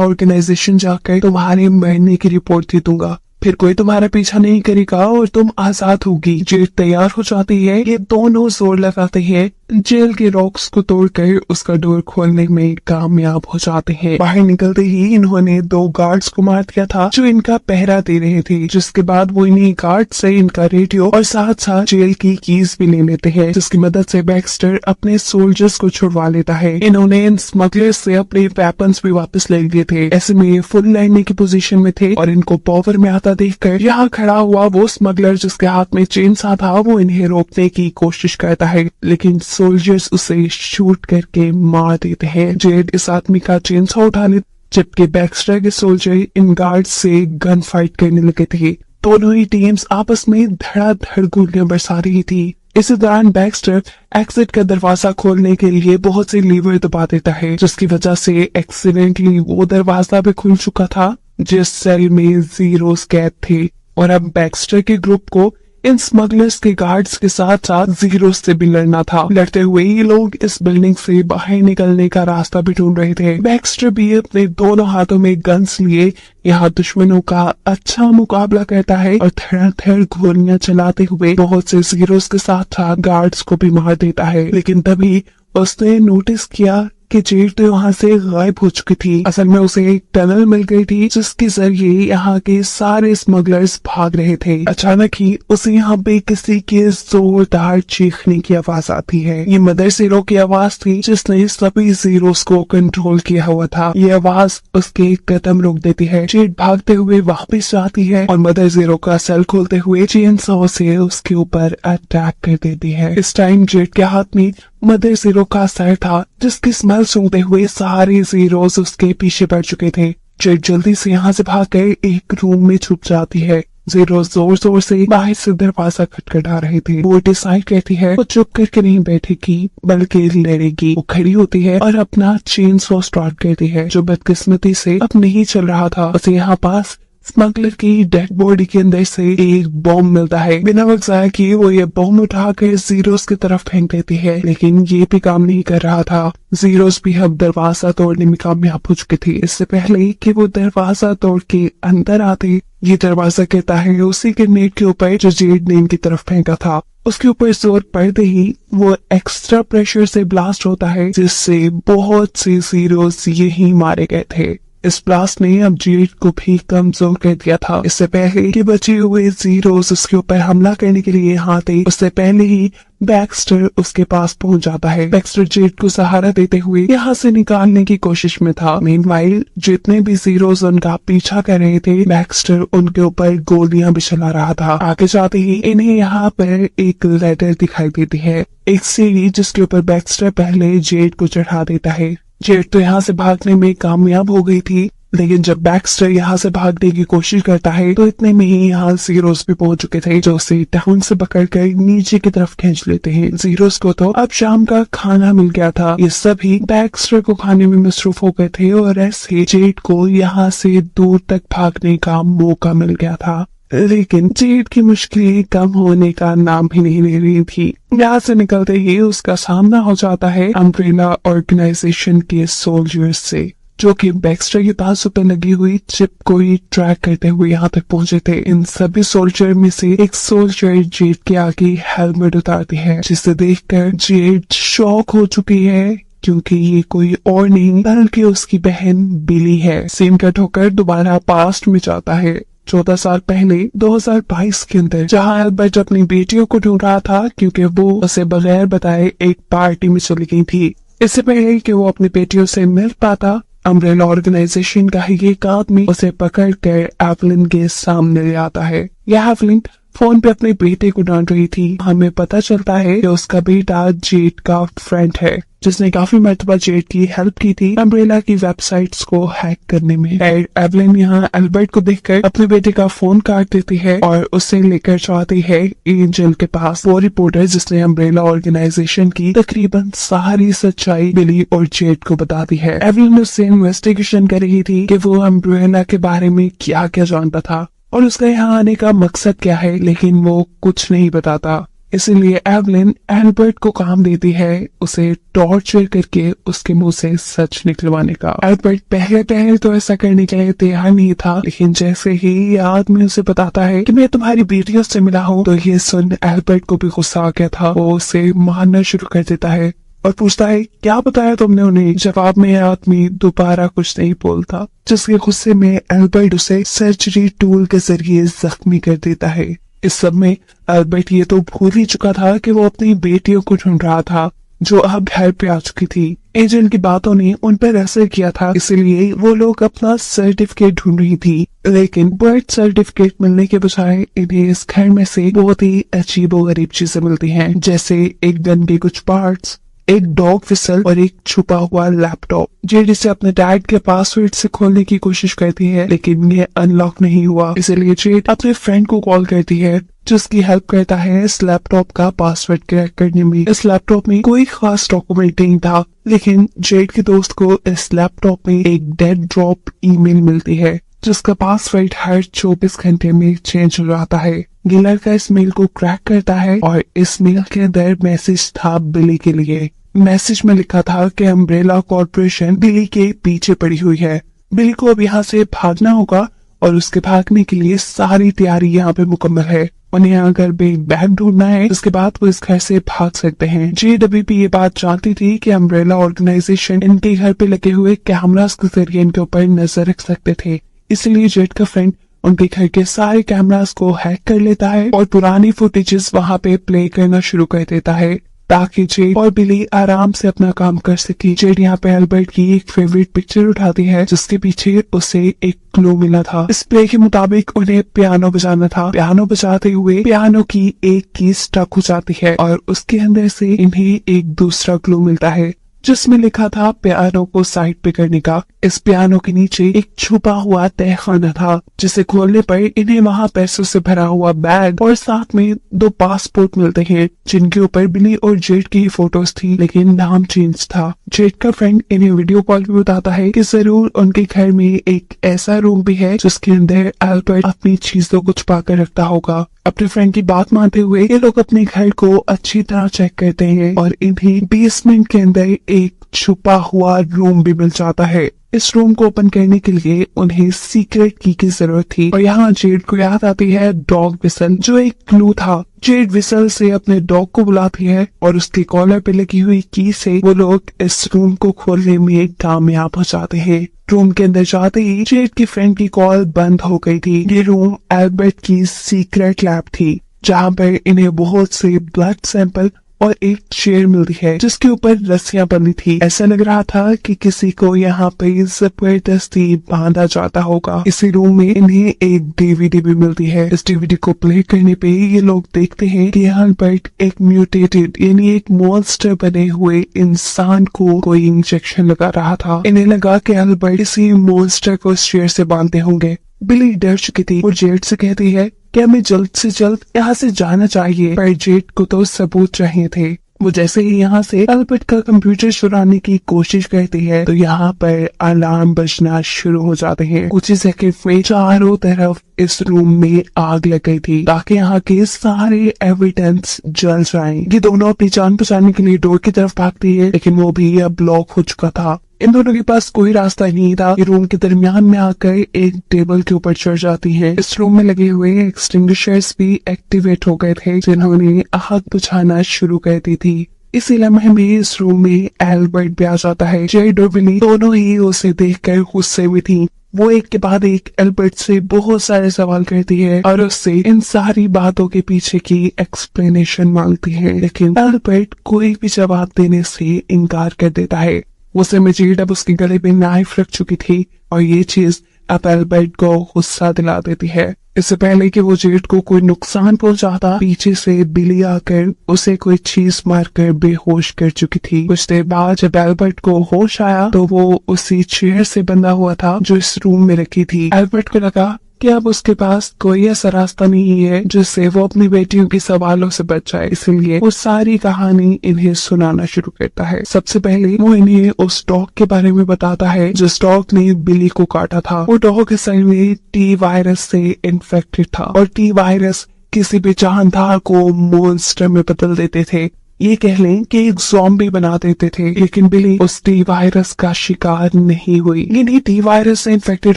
ऑर्गेनाइजेशन जाकर तुम्हारे मरने की रिपोर्ट दे दूंगा, फिर कोई तुम्हारा पीछा नहीं करेगा और तुम आजाद होगी। जेट तैयार हो जाती है। ये दोनों जोर लगाते हैं, जेल के रॉक्स को तोड़कर उसका डोर खोलने में कामयाब हो जाते हैं। बाहर निकलते ही इन्होंने 2 गार्ड्स को मार दिया था जो इनका पहरा दे रहे थे, जिसके बाद वो इन्हीं गार्ड से इनका रेडियो और साथ साथ जेल की कीज भी ले लेते हैं, जिसकी मदद से बैक्स्टर अपने सोल्जर्स को छुड़वा लेता है। इन्होंने इन स्मगलर्स से अपने वेपन्स भी वापस ले लिए थे। ऐसे में ये फुल लड़ने की पोजीशन में थे और इनको पावर में आता देखकर यहाँ खड़ा हुआ वो स्मगलर जिसके हाथ में चेन सा था, वो इन्हें रोकने की कोशिश करता है, लेकिन सोल्जर्स उसे शूट करके मार देते हैं। जेड इस आदमी का चेनसॉ उठा ले, जबकि बैक्स्टर के सोल्जर इन गार्ड से गन फाइट करने लगे थे। दोनों ही टीम्स आपस में धड़ाधड़ गोलियां बरसा रही थी। इसी दौरान बैक्स्टर एग्जिट का दरवाजा खोलने के लिए बहुत से लीवर दबा देता है, जिसकी वजह से एक्सीडेंटली वो दरवाजा भी खुल चुका था जिस सेल में जीरोस कैद थे। और अब बैक्स्टर के ग्रुप को इन स्मगलर्स के गार्ड्स के साथ साथ जीरोस से भी लड़ना था। लड़ते हुए ये लोग इस बिल्डिंग से बाहर निकलने का रास्ता भी ढूंढ रहे थे। बैक्स्टर भी अपने दोनों हाथों में गन्स लिए यहाँ दुश्मनों का अच्छा मुकाबला करता है और धड़ाधड़ गोलियां चलाते हुए बहुत से जीरोस के साथ साथ गार्ड्स को भी मार देता है। लेकिन तभी उसने नोटिस किया कि जेट तो वहाँ से गायब हो चुकी थी। असल में उसे एक टनल मिल गई थी जिसके जरिए यहाँ के सारे स्मगलर्स भाग रहे थे। अचानक ही उसे यहाँ पे किसी के जोरदार चीखने की आवाज आती है। ये मदर जीरो की आवाज थी जिसने सभी जीरोस को कंट्रोल किया हुआ था। ये आवाज उसके कदम रोक देती है। जेट भागते हुए वापस जाती है और मदर जीरो का सेल खोलते हुए चेनसॉ से उसके ऊपर अटैक कर देती है। इस टाइम जेट के हाथ में मदर जीरो का सर था, जिसकी स्मेल सूंघते हुए सारे जीरोस उसके पीछे पड़ चुके थे। जेट जल्दी से यहाँ से भागकर एक रूम में छुप जाती है। जीरो जोर जोर से बाहर से दरवाजा खटखटा रहे थे। वो डिसाइड करती है वो चुप करके नहीं बैठेगी बल्कि लड़ेगी। वो खड़ी होती है और अपना चेनसॉ स्टार्ट करती है, जो बदकिस्मती से अब नहीं चल रहा था। उसे यहाँ पास स्मगलर की डेड बॉडी के अंदर से एक बॉम्ब मिलता है। बिना वक्त जाया किए वो ये बॉम्ब उठाकर जीरोस की तरफ फेंक देती है, लेकिन ये भी काम नहीं कर रहा था। जीरोस भी अब दरवाजा तोड़ने में कामयाब हो चुके थे। इससे पहले कि वो दरवाजा तोड़ के अंदर आते, ये दरवाजा कहता है उसी ग्रेनेड के ऊपर जो जेड ने इनकी तरफ फेंका था। उसके ऊपर जोर पड़ते ही वो एक्स्ट्रा प्रेशर से ब्लास्ट होता है, जिससे बहुत से जीरोस यही मारे गए थे। इस ब्लास्ट ने अब जेट को भी कमजोर कर दिया था। इससे पहले कि बचे हुए जीरोस उसके ऊपर हमला करने के लिए आते, उससे पहले ही बैक्स्टर उसके पास पहुंच जाता है। बैक्स्टर जेट को सहारा देते हुए यहाँ से निकालने की कोशिश में था। मीनवाइल जितने भी जीरोस उनका पीछा कर रहे थे, बैक्स्टर उनके ऊपर गोलियां भी चला रहा था। आगे जाते ही इन्हें यहाँ पर एक लेटर दिखाई देती है, एक सीढ़ी जिसके ऊपर बैक्स्टर पहले जेट को चढ़ा देता है। जेट तो यहाँ से भागने में कामयाब हो गई थी, लेकिन जब बैक्स्टर यहाँ से भागने की कोशिश करता है तो इतने में ही यहाँ जीरोस भी पहुंच चुके थे, जो उसे टाउन से पकड़कर नीचे की तरफ खींच लेते हैं। जीरोस को तो अब शाम का खाना मिल गया था। ये सभी बैक्स्टर को खाने में मसरूफ हो गए थे और ऐसे जेट को यहाँ से दूर तक भागने का मौका मिल गया था। लेकिन जेट की मुश्किलें कम होने का नाम ही नहीं ले रही थी। यहाँ से निकलते ही उसका सामना हो जाता है अम्ब्रेला ऑर्गेनाइजेशन के सोल्जर्स से, जो कि बैक्स्टर के पास ऊपर लगी हुई चिप को ही ट्रैक करते हुए यहाँ तक पहुंचे थे। इन सभी सोल्जर में से एक सोल्जर जेट के आगे हेलमेट उतारती है, जिसे देखकर जेट शॉक हो चुकी है, क्योंकि ये कोई और नहीं बल्कि उसकी बहन बिली है। सीन कट होकर दोबारा पास्ट में जाता है। 14 साल पहले 2022 के अंदर, जहां एल्बर्ट अपनी बेटियों को ढूंढ रहा था क्योंकि वो उसे बगैर बताए एक पार्टी में चली गई थी। इससे पहले कि वो अपनी बेटियों से मिल पाता, अम्ब्रेला ऑर्गेनाइजेशन का ही एक आदमी उसे पकड़ कर एवलिन के सामने ले आता है। यह एवलिन फोन पे अपने बेटे को डांट रही थी। हमें पता चलता है कि उसका बेटा जेड का फ्रेंड है, जिसने काफी मर्तबा जेड की हेल्प की थी अम्ब्रेला की वेबसाइट्स को हैक करने में। एवलिन यहाँ एल्बर्ट को देखकर अपने बेटे का फोन काट देती है और उसे लेकर जाती है एंजल के पास। वो रिपोर्टर जिसने अम्ब्रेला ऑर्गेनाइजेशन की तकरीबन सारी सच्चाई बिली और जेड को बताती है। एवलिन उससे इन्वेस्टिगेशन कर रही थी कि वो अम्ब्रेला के बारे में क्या क्या जानता था और उसका यहाँ आने का मकसद क्या है, लेकिन वो कुछ नहीं बताता। इसलिए एवलिन एल्बर्ट को काम देती है उसे टॉर्चर करके उसके मुंह से सच निकलवाने का। एल्बर्ट पहले तो ऐसा करने के लिए तैयार नहीं था, लेकिन जैसे ही ये आदमी उसे बताता है कि मैं तुम्हारी बेटियों से मिला हूँ, तो ये सुन एल्बर्ट को भी गुस्सा आ गया था। वो उसे मारना शुरू कर देता है और पूछता है क्या बताया तुमने उन्हें। जवाब में आदमी दोबारा कुछ नहीं बोलता, जिसके गुस्से में एल्बर्ट उसे सर्जरी टूल के जरिए जख्मी कर देता है। इस सब में एल्बर्ट ये तो भूल ही चुका था कि वो अपनी बेटियों को ढूंढ रहा था, जो अब घर पे आ चुकी थी। एजेंट की बातों ने उन पर असर किया था, इसलिए वो लोग अपना सर्टिफिकेट ढूंढ रही थी। लेकिन बर्थ सर्टिफिकेट मिलने के बजाय इन्हें इस घर में से बहुत ही अजीबोगरीब चीजें मिलती हैं, जैसे एक गन के कुछ पार्ट्स, एक डॉग विसल और एक छुपा हुआ लैपटॉप। जेड इसे अपने डैड के पासवर्ड से खोलने की कोशिश करती है, लेकिन ये अनलॉक नहीं हुआ। इसलिए जेड अपने फ्रेंड को कॉल करती है, जिसकी हेल्प करता है इस लैपटॉप का पासवर्ड क्रैक करने में। इस लैपटॉप में कोई खास डॉक्यूमेंट नहीं था, लेकिन जेड के दोस्त को इस लैपटॉप में एक डेड ड्रॉप ईमेल मिलती है, जिसका पासवर्ड हर 24 घंटे में चेंज हो जाता है। ये लड़का इस मेल को क्रैक करता है और इस मेल के अंदर मैसेज था बिली के लिए। मैसेज में लिखा था कि अम्ब्रेला कॉर्पोरेशन बिली के पीछे पड़ी हुई है। बिली को अब यहाँ से भागना होगा और उसके भागने के लिए सारी तैयारी यहाँ पे मुकम्मल है। उन्हें अगर बैग ढूंढना है, उसके बाद वो इस घर से भाग सकते हैं। JWP ये बात जानती थी कि अम्ब्रेला ऑर्गेनाइजेशन इनके घर पे लगे हुए कैमरास के जरिए इनके ऊपर नजर रख सकते थे। इसलिए जेड का फ्रेंड उनके घर के सारे कैमरास को हैक कर लेता है और पुरानी फुटेजेस वहाँ पे प्ले करना शुरू कर देता है, ताकि जेड और बिली आराम से अपना काम कर सके। जेड यहाँ पे एल्बर्ट की एक फेवरेट पिक्चर उठाती है, जिसके पीछे उसे एक क्लू मिला था। इस प्ले के मुताबिक उन्हें पियानो बजाना था। पियानो बजाते हुए पियानो की एक की स्टक हो जाती है और उसके अंदर से इन्हें एक दूसरा क्लू मिलता है, जिसमें लिखा था पियानो को साइड पे करने का। इस पियानो के नीचे एक छुपा हुआ तहखाना था, जिसे खोलने पर इन्हें वहाँ पैसों से भरा हुआ बैग और साथ में 2 पासपोर्ट मिलते हैं, जिनके ऊपर बिली और जेड की फोटोज थी, लेकिन नाम चेंज था। जेड का फ्रेंड इन्हें वीडियो कॉल पे बताता है कि जरूर उनके घर में एक ऐसा रूम भी है जिसके अंदर एल्बर्ट अपनी चीजों को छुपा कर रखता होगा। अपने फ्रेंड की बात मानते हुए ये लोग अपने घर को अच्छी तरह चेक करते हैं और इन्हें बेसमेंट के अंदर एक छुपा हुआ रूम भी मिल जाता है। इस रूम को ओपन करने के लिए उन्हें सीक्रेट की जरूरत थी और यहाँ जेड को याद आती है डॉग विसल, जो एक क्लू था। जेड विसल से अपने डॉग को बुलाती है और उसके कॉलर पे लगी हुई की से वो लोग इस रूम को खोलने में कामयाब हो जाते हैं। रूम के अंदर जाते ही जेड की फ्रेंड की कॉल बंद हो गई थी। ये रूम एल्बर्ट की सीक्रेट लैब थी, जहाँ पर इन्हें बहुत से ब्लड सैंपल और एक चेयर मिलती है, जिसके ऊपर रस्सियां बंधी थी। ऐसा लग रहा था कि किसी को यहाँ पे जबरदस्ती बांधा जाता होगा। इसी रूम में इन्हें एक DVD भी मिलती है। इस DVD को प्ले करने पे ये लोग देखते हैं कि एल्बर्ट एक म्यूटेटेड यानी एक मॉन्स्टर बने हुए इंसान को कोई इंजेक्शन लगा रहा था। इन्हें लगा कि एल्बर्ट इसी मॉन्स्टर को इस चेयर से बांधते होंगे। बिली डर चुकी थी और जेड से कहती है कि हमें जल्द से जल्द यहाँ से जाना चाहिए, पर जेड को तो सबूत चाहिए थे। वो जैसे ही यहाँ से एल्बर्ट का कंप्यूटर चुराने की कोशिश करती है, तो यहाँ पर अलार्म बजना शुरू हो जाते हैं। कुछ ही सेकंड में चारों तरफ इस रूम में आग लग गई थी, ताकि यहाँ के सारे एविडेंस जल जाएं। ये दोनों अपनी जान बचाने के लिए डोर की तरफ भागती है, लेकिन वो भी अब ब्लॉक हो चुका था। इन दोनों के पास कोई रास्ता नहीं था। ये रूम के दरमियान में आकर एक टेबल के ऊपर चढ़ जाती है। इस रूम में लगे हुए एक्सटिंग्विशर्स भी एक्टिवेट हो गए थे, जिन्होंने आग बुझाना शुरू कर दी थी। इसी लम्हे में इस रूम में एल्बर्ट भी आ जाता है। जेड और बिली दोनों ही उसे देखकर गुस्से में थी। वो एक के बाद एक एल्बर्ट से बहुत सारे सवाल करती है और उससे इन सारी बातों के पीछे की एक्सप्लेनेशन मांगती है, लेकिन एल्बर्ट कोई भी जवाब देने से इनकार कर देता है। उस समय जेड अब उसके गले में नाइफ रख चुकी थी और ये चीज अब एल्बर्ट को गुस्सा दिला देती है। इससे पहले कि वो जेड को कोई नुकसान पहुंचाता, पीछे से बिली आकर उसे कोई चीज मारकर बेहोश कर चुकी थी। कुछ देर बाद जब एल्बर्ट को होश आया तो वो उसी चेयर से बंधा हुआ था जो इस रूम में रखी थी। एल्बर्ट को लगा कि अब उसके पास कोई ऐसा रास्ता नहीं है जिससे वो अपनी बेटियों के सवालों से बच जाए, इसलिए वो सारी कहानी इन्हें सुनाना शुरू करता है। सबसे पहले वो इन्हें उस डॉग के बारे में बताता है जिस डॉग ने बिली को काटा था। वो डॉग असल में टी वायरस से इन्फेक्टेड था और टी वायरस किसी भी जानदार को मॉन्स्टर में बदल देते थे। ये कह लें कि एक ज़ॉम्बी बना देते थे, लेकिन बिली उस टी वायरस का शिकार नहीं हुई। इन्हीं टी वायरस से इन्फेक्टेड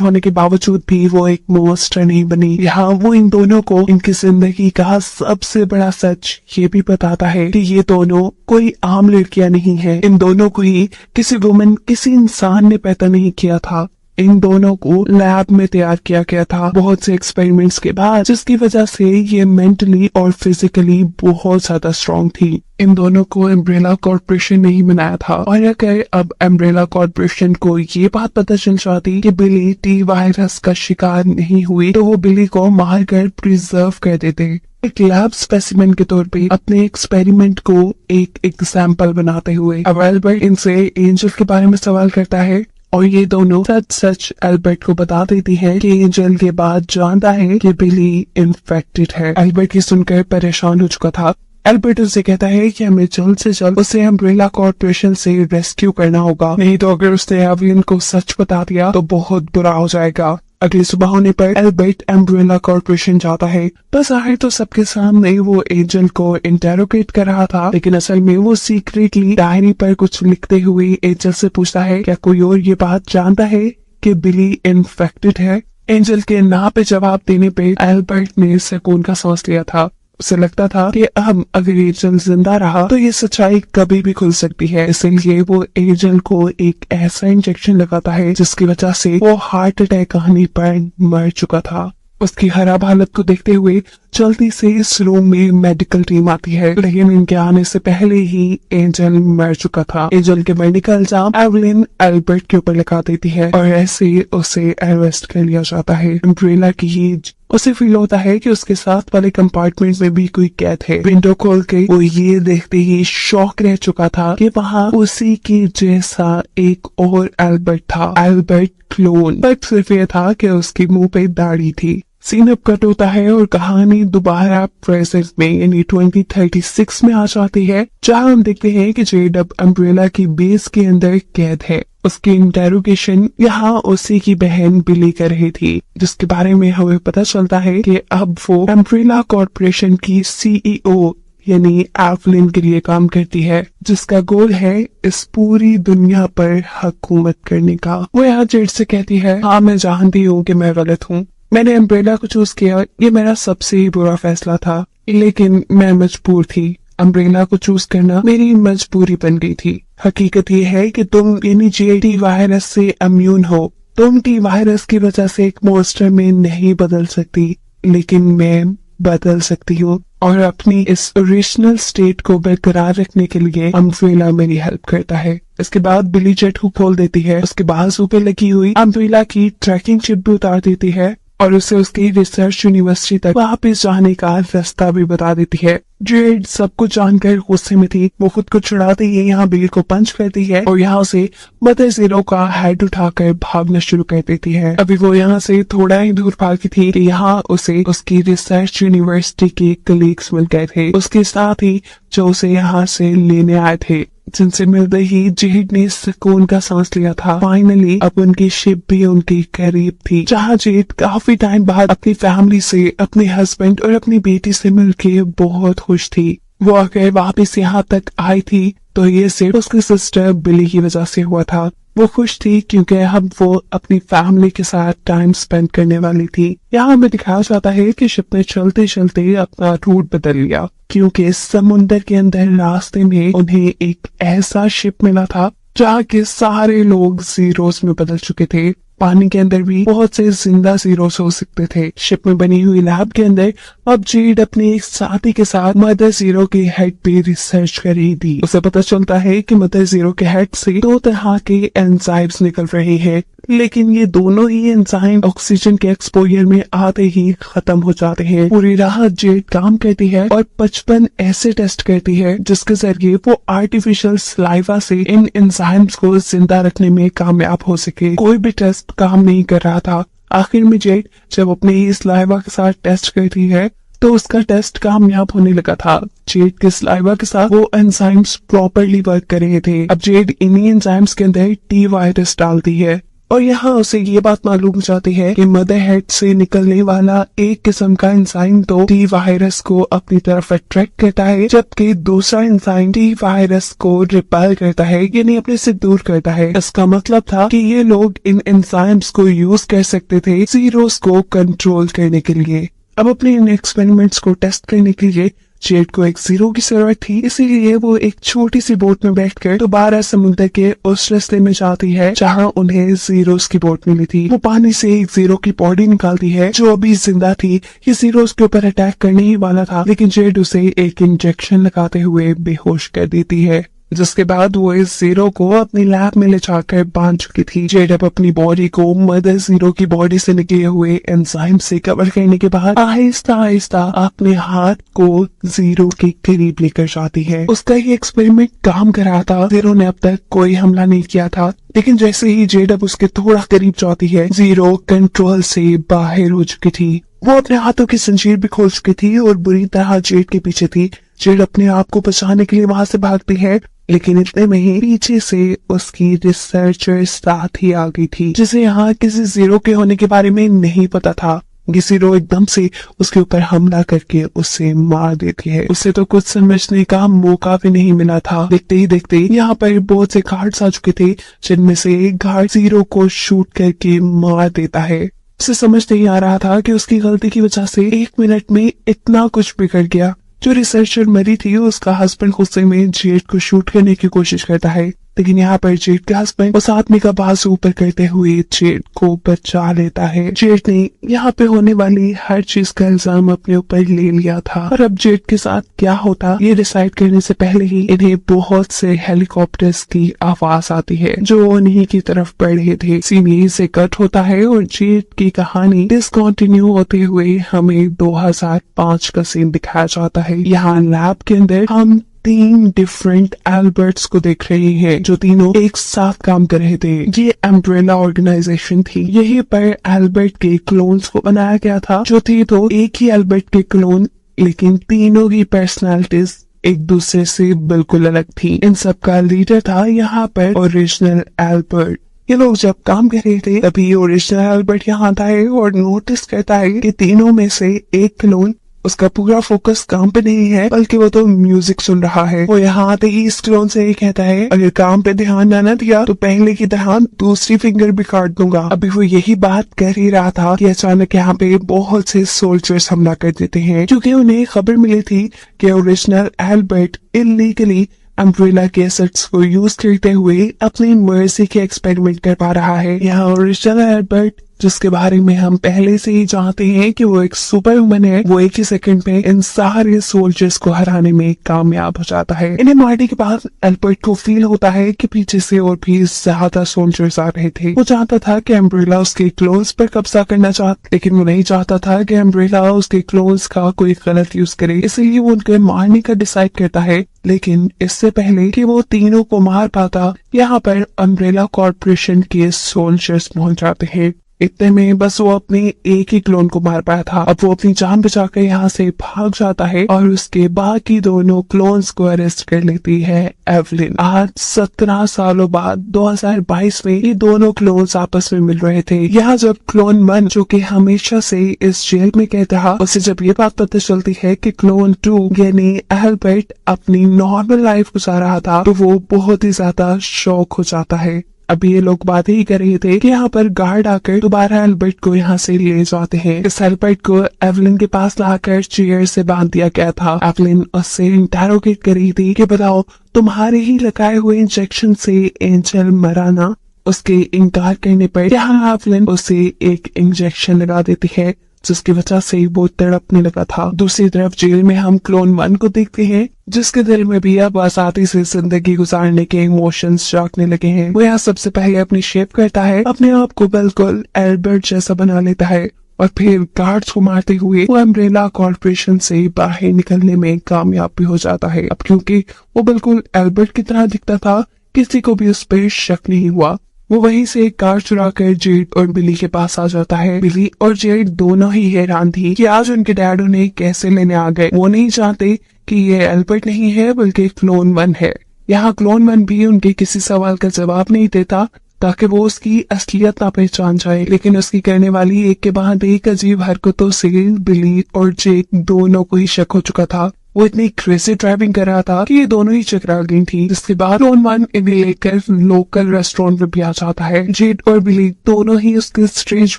होने के बावजूद भी वो एक मॉन्स्टर नहीं बनी। यहाँ वो इन दोनों को इनकी जिंदगी का सबसे बड़ा सच ये भी बताता है कि ये दोनों कोई आम लड़कियां नहीं है। इन दोनों को ही किसी वुमन, किसी इंसान ने पैदा नहीं किया था। इन दोनों को लैब में तैयार किया गया था बहुत से एक्सपेरिमेंट्स के बाद, जिसकी वजह से ये मेंटली और फिजिकली बहुत ज्यादा स्ट्रांग थी। इन दोनों को अम्ब्रेला कॉर्पोरेशन ने ही बनाया था और अगर अब अम्ब्रेला कॉर्पोरेशन को ये बात पता चल जाती कि बिली टी वायरस का शिकार नहीं हुई तो वो बिली को मारकर प्रिजर्व कर देते। एक लैब स्पेसिमेन के तौर पे अपने एक्सपेरिमेंट को एक एग्जाम्पल बनाते हुए अब एल्बर्ट इनसे एंजल के बारे में सवाल करता है और ये दोनों सच सच एल्बर्ट को बता देती है कि एंजल के बाद जानता है कि बिली इन्फेक्टेड है। एल्बर्ट की सुनकर परेशान हो चुका था। एल्बर्ट उसे कहता है कि हमें जल्द से जल्द उसे अम्ब्रेला कॉर्पोरेशन से रेस्क्यू करना होगा, नहीं तो अगर उसने एवलिन को सच बता दिया तो बहुत बुरा हो जाएगा। अगली सुबह होने पर एल्बर्ट अम्ब्रेला कॉर्पोरेशन जाता है। बस आखिर तो सबके सामने वो एंजल को इंटेरोगेट कर रहा था, लेकिन असल में वो सीक्रेटली डायरी पर कुछ लिखते हुए एंजल से पूछता है क्या कोई और ये बात जानता है कि बिली इन्फेक्टेड है। एंजल के ना पे जवाब देने पे एल्बर्ट ने सुकून का सांस लिया था। उसे लगता था कि अब अगर एंजल जिंदा रहा तो ये सच्चाई कभी भी खुल सकती है, इसलिए वो एंजल को एक ऐसा इंजेक्शन लगाता है जिसकी वजह से वो हार्ट अटैक आने पर मर चुका था। उसकी खराब हालत को देखते हुए जल्दी से इस रूम में मेडिकल टीम आती है, लेकिन इनके आने से पहले ही एंजल मर चुका था। एंजल के मरने का इल्जाम एवलिन एल्बर्ट के ऊपर लगा देती है और ऐसे उसे अरेस्ट कर लिया जाता है। अम्ब्रेला की ही उसे फील होता है कि उसके साथ वाले कंपार्टमेंट में भी कोई कैद है। विंडो खोल के वो ये देखते ही शॉक रह चुका था कि वहाँ उसी के जैसा एक और एल्बर्ट था, एल्बर्ट क्लोन। फर्क सिर्फ ये था कि उसके मुंह पे दाढ़ी थी। सीन अब कट होता है और कहानी दोबारा प्रेजेंट में यानी 2036 में आ जाती है, जहाँ हम देखते हैं कि जेड अब अम्ब्रेला की बेस के अंदर कैद है। उसकी इंटेरोगेशन यहाँ उसी की बहन बिली कर रही थी, जिसके बारे में हमें पता चलता है कि अब वो अम्ब्रेला कॉर्पोरेशन की सीईओ यानी एवलिन के लिए काम करती है, जिसका गोल है इस पूरी दुनिया पर हुकूमत करने का। वो यहाँ जेड से कहती है हाँ मैं जानती हूँ कि मैं गलत हूँ, मैंने अम्ब्रेला को चूज किया, ये मेरा सबसे ही बुरा फैसला था, लेकिन मैं मजबूर थी। अम्ब्रेला को चूज करना मेरी मजबूरी बन गई थी। हकीकत ये है कि तुम यानी टी वायरस से इम्यून हो। तुम टी वायरस की वजह से एक मॉन्स्टर में नहीं बदल सकती, लेकिन मैं बदल सकती हूँ और अपनी इस ओरिजिनल स्टेट को बरकरार रखने के लिए अम्ब्रेला मेरी हेल्प करता है। इसके बाद बिली जेट को खोल देती है, उसके बाजू पे लगी हुई अम्ब्रेला की ट्रैकिंग चिप भी उतार देती है और उसे उसकी रिसर्च यूनिवर्सिटी तक वापस जाने का रास्ता भी बता देती है। जेड सब कुछ जानकर गुस्से में थी। वो खुद को छुड़ाते ही यहाँ बिल को पंच करती है और यहाँ से मदर जीरो का हेड उठाकर भागना शुरू कर देती है। अभी वो यहाँ से थोड़ा ही दूर भागी थी कि यहाँ उसे उसकी रिसर्च यूनिवर्सिटी के कलीग्स मिल गए थे, उसके साथ ही जो उसे यहाँ से लेने आए थे, जिनसे मिलते ही जेड ने सुकून का सांस लिया था। फाइनली अब उनकी शिप भी उनके करीब थी, जहाँ जेड काफी टाइम बाद अपनी फैमिली से, अपने हस्बैंड और अपनी बेटी से मिलके बहुत खुश थी। वो अगर वापस यहाँ तक आई थी तो ये सिर्फ उसकी सिस्टर बिली की वजह से हुआ था। वो खुश थी क्योंकि अब वो अपनी फैमिली के साथ टाइम स्पेंड करने वाली थी। यहाँ हमें दिखाया जाता है कि शिप ने चलते चलते अपना रूट बदल लिया, क्योंकि समुंदर के अंदर रास्ते में उन्हें एक ऐसा शिप मिला था जहाँ के सारे लोग जीरोस में बदल चुके थे। पानी के अंदर भी बहुत से जिंदा जीरोस हो सकते थे। शिप में बनी हुई लैब के अंदर अब जेड अपने एक साथी के साथ मदर जीरो के हेड पे रिसर्च कर रही थी। उसे पता चलता है कि मदर जीरो के हेड से 2 तरह के एंजाइम्स निकल रहे हैं, लेकिन ये दोनों ही एंजाइम ऑक्सीजन के एक्सपोजर में आते ही खत्म हो जाते हैं। पूरी रात जेड काम करती है और 55 ऐसे टेस्ट करती है जिसके जरिए वो आर्टिफिशियल सलाइवा से इन एंजाइम्स को जिंदा रखने में कामयाब हो सके। कोई भी टेस्ट काम नहीं कर रहा था। आखिर में जेड जब अपने ही सलाइवा के साथ टेस्ट करती है तो उसका टेस्ट कामयाब होने लगा था। जेड के सलाइवा के साथ वो एंजाइम्स प्रॉपरली वर्क कर रहे थे। अब जेड इन्हीं एंजाइम्स के अंदर टी वायरस डालती है और यहाँ उसे ये बात मालूम हो जाती है कि मदर हेड से निकलने वाला एक किस्म का एंजाइम तो टी वायरस को अपनी तरफ अट्रैक्ट करता है, जबकि दूसरा एंजाइम टी वायरस को रिपेल करता है, यानी अपने से दूर करता है। इसका मतलब था कि ये लोग इन एंजाइम्स को यूज कर सकते थे जीरोस को कंट्रोल करने के लिए। अब अपने इन एक्सपेरिमेंट्स को टेस्ट करने के लिए जेड को एक जीरो की जरूरत थी, इसीलिए वो एक छोटी सी बोट में बैठकर दोबारा समुद्र के उस रास्ते में जाती है जहां उन्हें जीरोस की बोट मिली थी। वो पानी से एक जीरो की बॉडी निकालती है जो अभी जिंदा थी। ये जीरोस के ऊपर अटैक करने ही वाला था, लेकिन जेड उसे एक इंजेक्शन लगाते हुए बेहोश कर देती है, जिसके बाद वो इस जीरो को अपनी लैब में ले जाकर बांध चुकी थी। जेड अब अपनी बॉडी को मदर जीरो की बॉडी से निकले हुए एंजाइम से कवर करने के बाद आहिस्ता आहिस्ता अपने हाथ को जीरो के करीब लेकर जाती है। उसका ये एक्सपेरिमेंट काम कर रहा था। जीरो ने अब तक कोई हमला नहीं किया था, लेकिन जैसे ही जेड अब उसके थोड़ा करीब जाती है, जीरो कंट्रोल से बाहर हो चुकी थी। वो अपने हाथों की जंजीर भी खोल चुकी थी और बुरी तरह जेड के पीछे थी। जेड अपने आप को बचाने के लिए वहां से भागती है, लेकिन इतने में ही पीछे से उसकी रिसर्चर साथ ही आ गई थी, जिसे यहाँ किसी जीरो के होने के बारे में नहीं पता था। ये जीरो एकदम से उसके ऊपर हमला करके उसे मार देती है। उसे तो कुछ समझने का मौका भी नहीं मिला था। देखते ही देखते यहाँ पर बहुत से गार्ड्स आ चुके थे, जिनमें से एक गार्ड जीरो को शूट करके मार देता है। उसे समझ नहीं आ रहा था कि उसकी गलती की वजह से 1 मिनट में इतना कुछ बिगड़ गया। जो रिसर्चर मरी थी उसका हस्बैंड गुस्से में जेड को शूट करने की कोशिश करता है, लेकिन यहाँ पर जेड के हस्बैंड उस आदमी का बाजू ऊपर करते हुए जेड को बचा लेता है। जेड ने यहाँ पे होने वाली हर चीज का इल्जाम अपने ऊपर ले लिया था और अब जेड के साथ क्या होता ये डिसाइड करने से पहले ही इन्हें बहुत से हेलीकॉप्टर्स की आवाज आती है जो उन्हीं की तरफ बढ़ रहे थे। सीन यहीं से कट होता है और जेड की कहानी डिसकंटिन्यू होते हुए हमें 2005 का सीन दिखाया जाता है। यहाँ लैब के अंदर हम 3 डिफरेंट एल्बर्ट्स को देख रहे हैं जो तीनों एक साथ काम कर रहे थे। ये अम्ब्रेला ऑर्गेनाइजेशन थी। यहीं पर एल्बर्ट के क्लोन्स को बनाया गया था जो थे तो एक ही एल्बर्ट के क्लोन, लेकिन तीनों की पर्सनालिटीज एक दूसरे से बिल्कुल अलग थी। इन सब का लीडर था यहाँ पर ओरिजिनल एल्बर्ट। ये लोग जब काम कर रहे थे तभी ओरिजिनल एल्बर्ट यहाँ आता है और नोटिस करता है कि तीनों में से एक क्लोन उसका पूरा फोकस काम पे नहीं है बल्कि वो तो म्यूजिक सुन रहा है। वो यहाँ आते ही इस क्लोन से ये कहता है अगर काम पे ध्यान ना दिया तो पहले की तरह दूसरी फिंगर भी काट दूंगा। अभी वो यही बात कर ही रहा था कि अचानक यहाँ पे बहुत से सोल्जर्स हमला कर देते हैं, क्योंकि उन्हें खबर मिली थी कि ओरिजिनल एल्बर्ट इलीगली अम्ब्रेला के एसेट्स को यूज करते हुए अपनी मर्जी के एक्सपेरिमेंट कर पा रहा है। यहाँ ओरिजिनल एल्बर्ट जिसके बारे में हम पहले से ही जानते हैं कि वो एक सुपर वुमन है, वो एक ही सेकंड में इन सारे सोल्जर्स को हराने में कामयाब हो जाता है। इन्हें मारने के बाद एल्बर्ट को फील होता है कि पीछे से और भी ज्यादा सोल्जर्स आ रहे थे। वो चाहता था कि अम्ब्रेला उसके क्लोन्स पर कब्जा करना चाहता, लेकिन वो नहीं चाहता था कि अम्ब्रेला उसके क्लोन्स का कोई गलत यूज करे, इसलिए वो उनके मारने का डिसाइड करता है। लेकिन इससे पहले कि वो तीनों को मार पाता, यहाँ पर अम्ब्रेला कॉर्पोरेशन के सोल्जर्स पहुंच जाते हैं। इतने में बस वो अपने एक ही क्लोन को मार पाया था। अब वो अपनी जान बचाकर यहाँ से भाग जाता है और उसके बाकी दोनों क्लोन्स को अरेस्ट कर लेती है एवलिन। आज 17 सालों बाद 2022 में ये दोनों क्लोन्स आपस में मिल रहे थे। यहाँ जब क्लोन 1 जो कि हमेशा से इस जेल में कहता रहा, उसे जब ये बात पता चलती है कि क्लोन 2 यानी एल्बर्ट अपनी नॉर्मल लाइफ गुजार रहा था, तो वो बहुत ही ज्यादा शॉक हो जाता है। अभी ये लोग बातें ही कर रहे थे कि यहाँ पर गार्ड आकर दोबारा एल्बर्ट को यहाँ से ले जाते हैं। इस एल्बर्ट को एवलिन के पास लाकर चेयर से बांध दिया गया था। एवलिन उससे इंटेरोगेट कर रही थी कि बताओ तुम्हारे ही लगाए हुए इंजेक्शन से एंजल मरा ना? उसके इनकार करने पर यहाँ एवलिन उसे एक इंजेक्शन लगा देती है, जिसकी वजह से वो तड़पने लगा था। दूसरी तरफ जेल में हम क्लोन 1 को देखते हैं, जिसके दिल में भी अब आजादी से जिंदगी गुजारने के इमोशंस जागने लगे हैं। वो यहाँ सबसे पहले अपनी शेप करता है, अपने आप को बिल्कुल एल्बर्ट जैसा बना लेता है और फिर गार्ड्स को मारते हुए वो अम्ब्रेला कॉर्पोरेशन से बाहर निकलने में कामयाब भी हो जाता है। अब क्योंकि वो बिल्कुल एल्बर्ट की तरह दिखता था, किसी को भी उस पर शक नहीं हुआ। वो वहीं से एक कार चुरा कर जेड और बिली के पास आ जाता है। बिली और जेड दोनों ही हैरान थी कि आज उनके डैड उन्हें कैसे लेने आ गए। वो नहीं चाहते कि ये एल्बर्ट नहीं है बल्कि क्लोन 1 है। यहाँ क्लोन 1 भी उनके किसी सवाल का जवाब नहीं देता ताकि वो उसकी असलियत ना पहचान जाए, लेकिन उसकी करने वाली एक के बाद एक अजीब हरकतों से बिली और जेड दोनों को ही शक हो चुका था। वो इतनी क्रेजी ड्राइविंग कर रहा था कि ये दोनों ही चकरा गई थी। जिसके बाद क्लोन 1 इन्हें लेकर लोकल रेस्टोरेंट में भी आ जाता है। जेड और बिली दोनों ही उसके स्ट्रेंज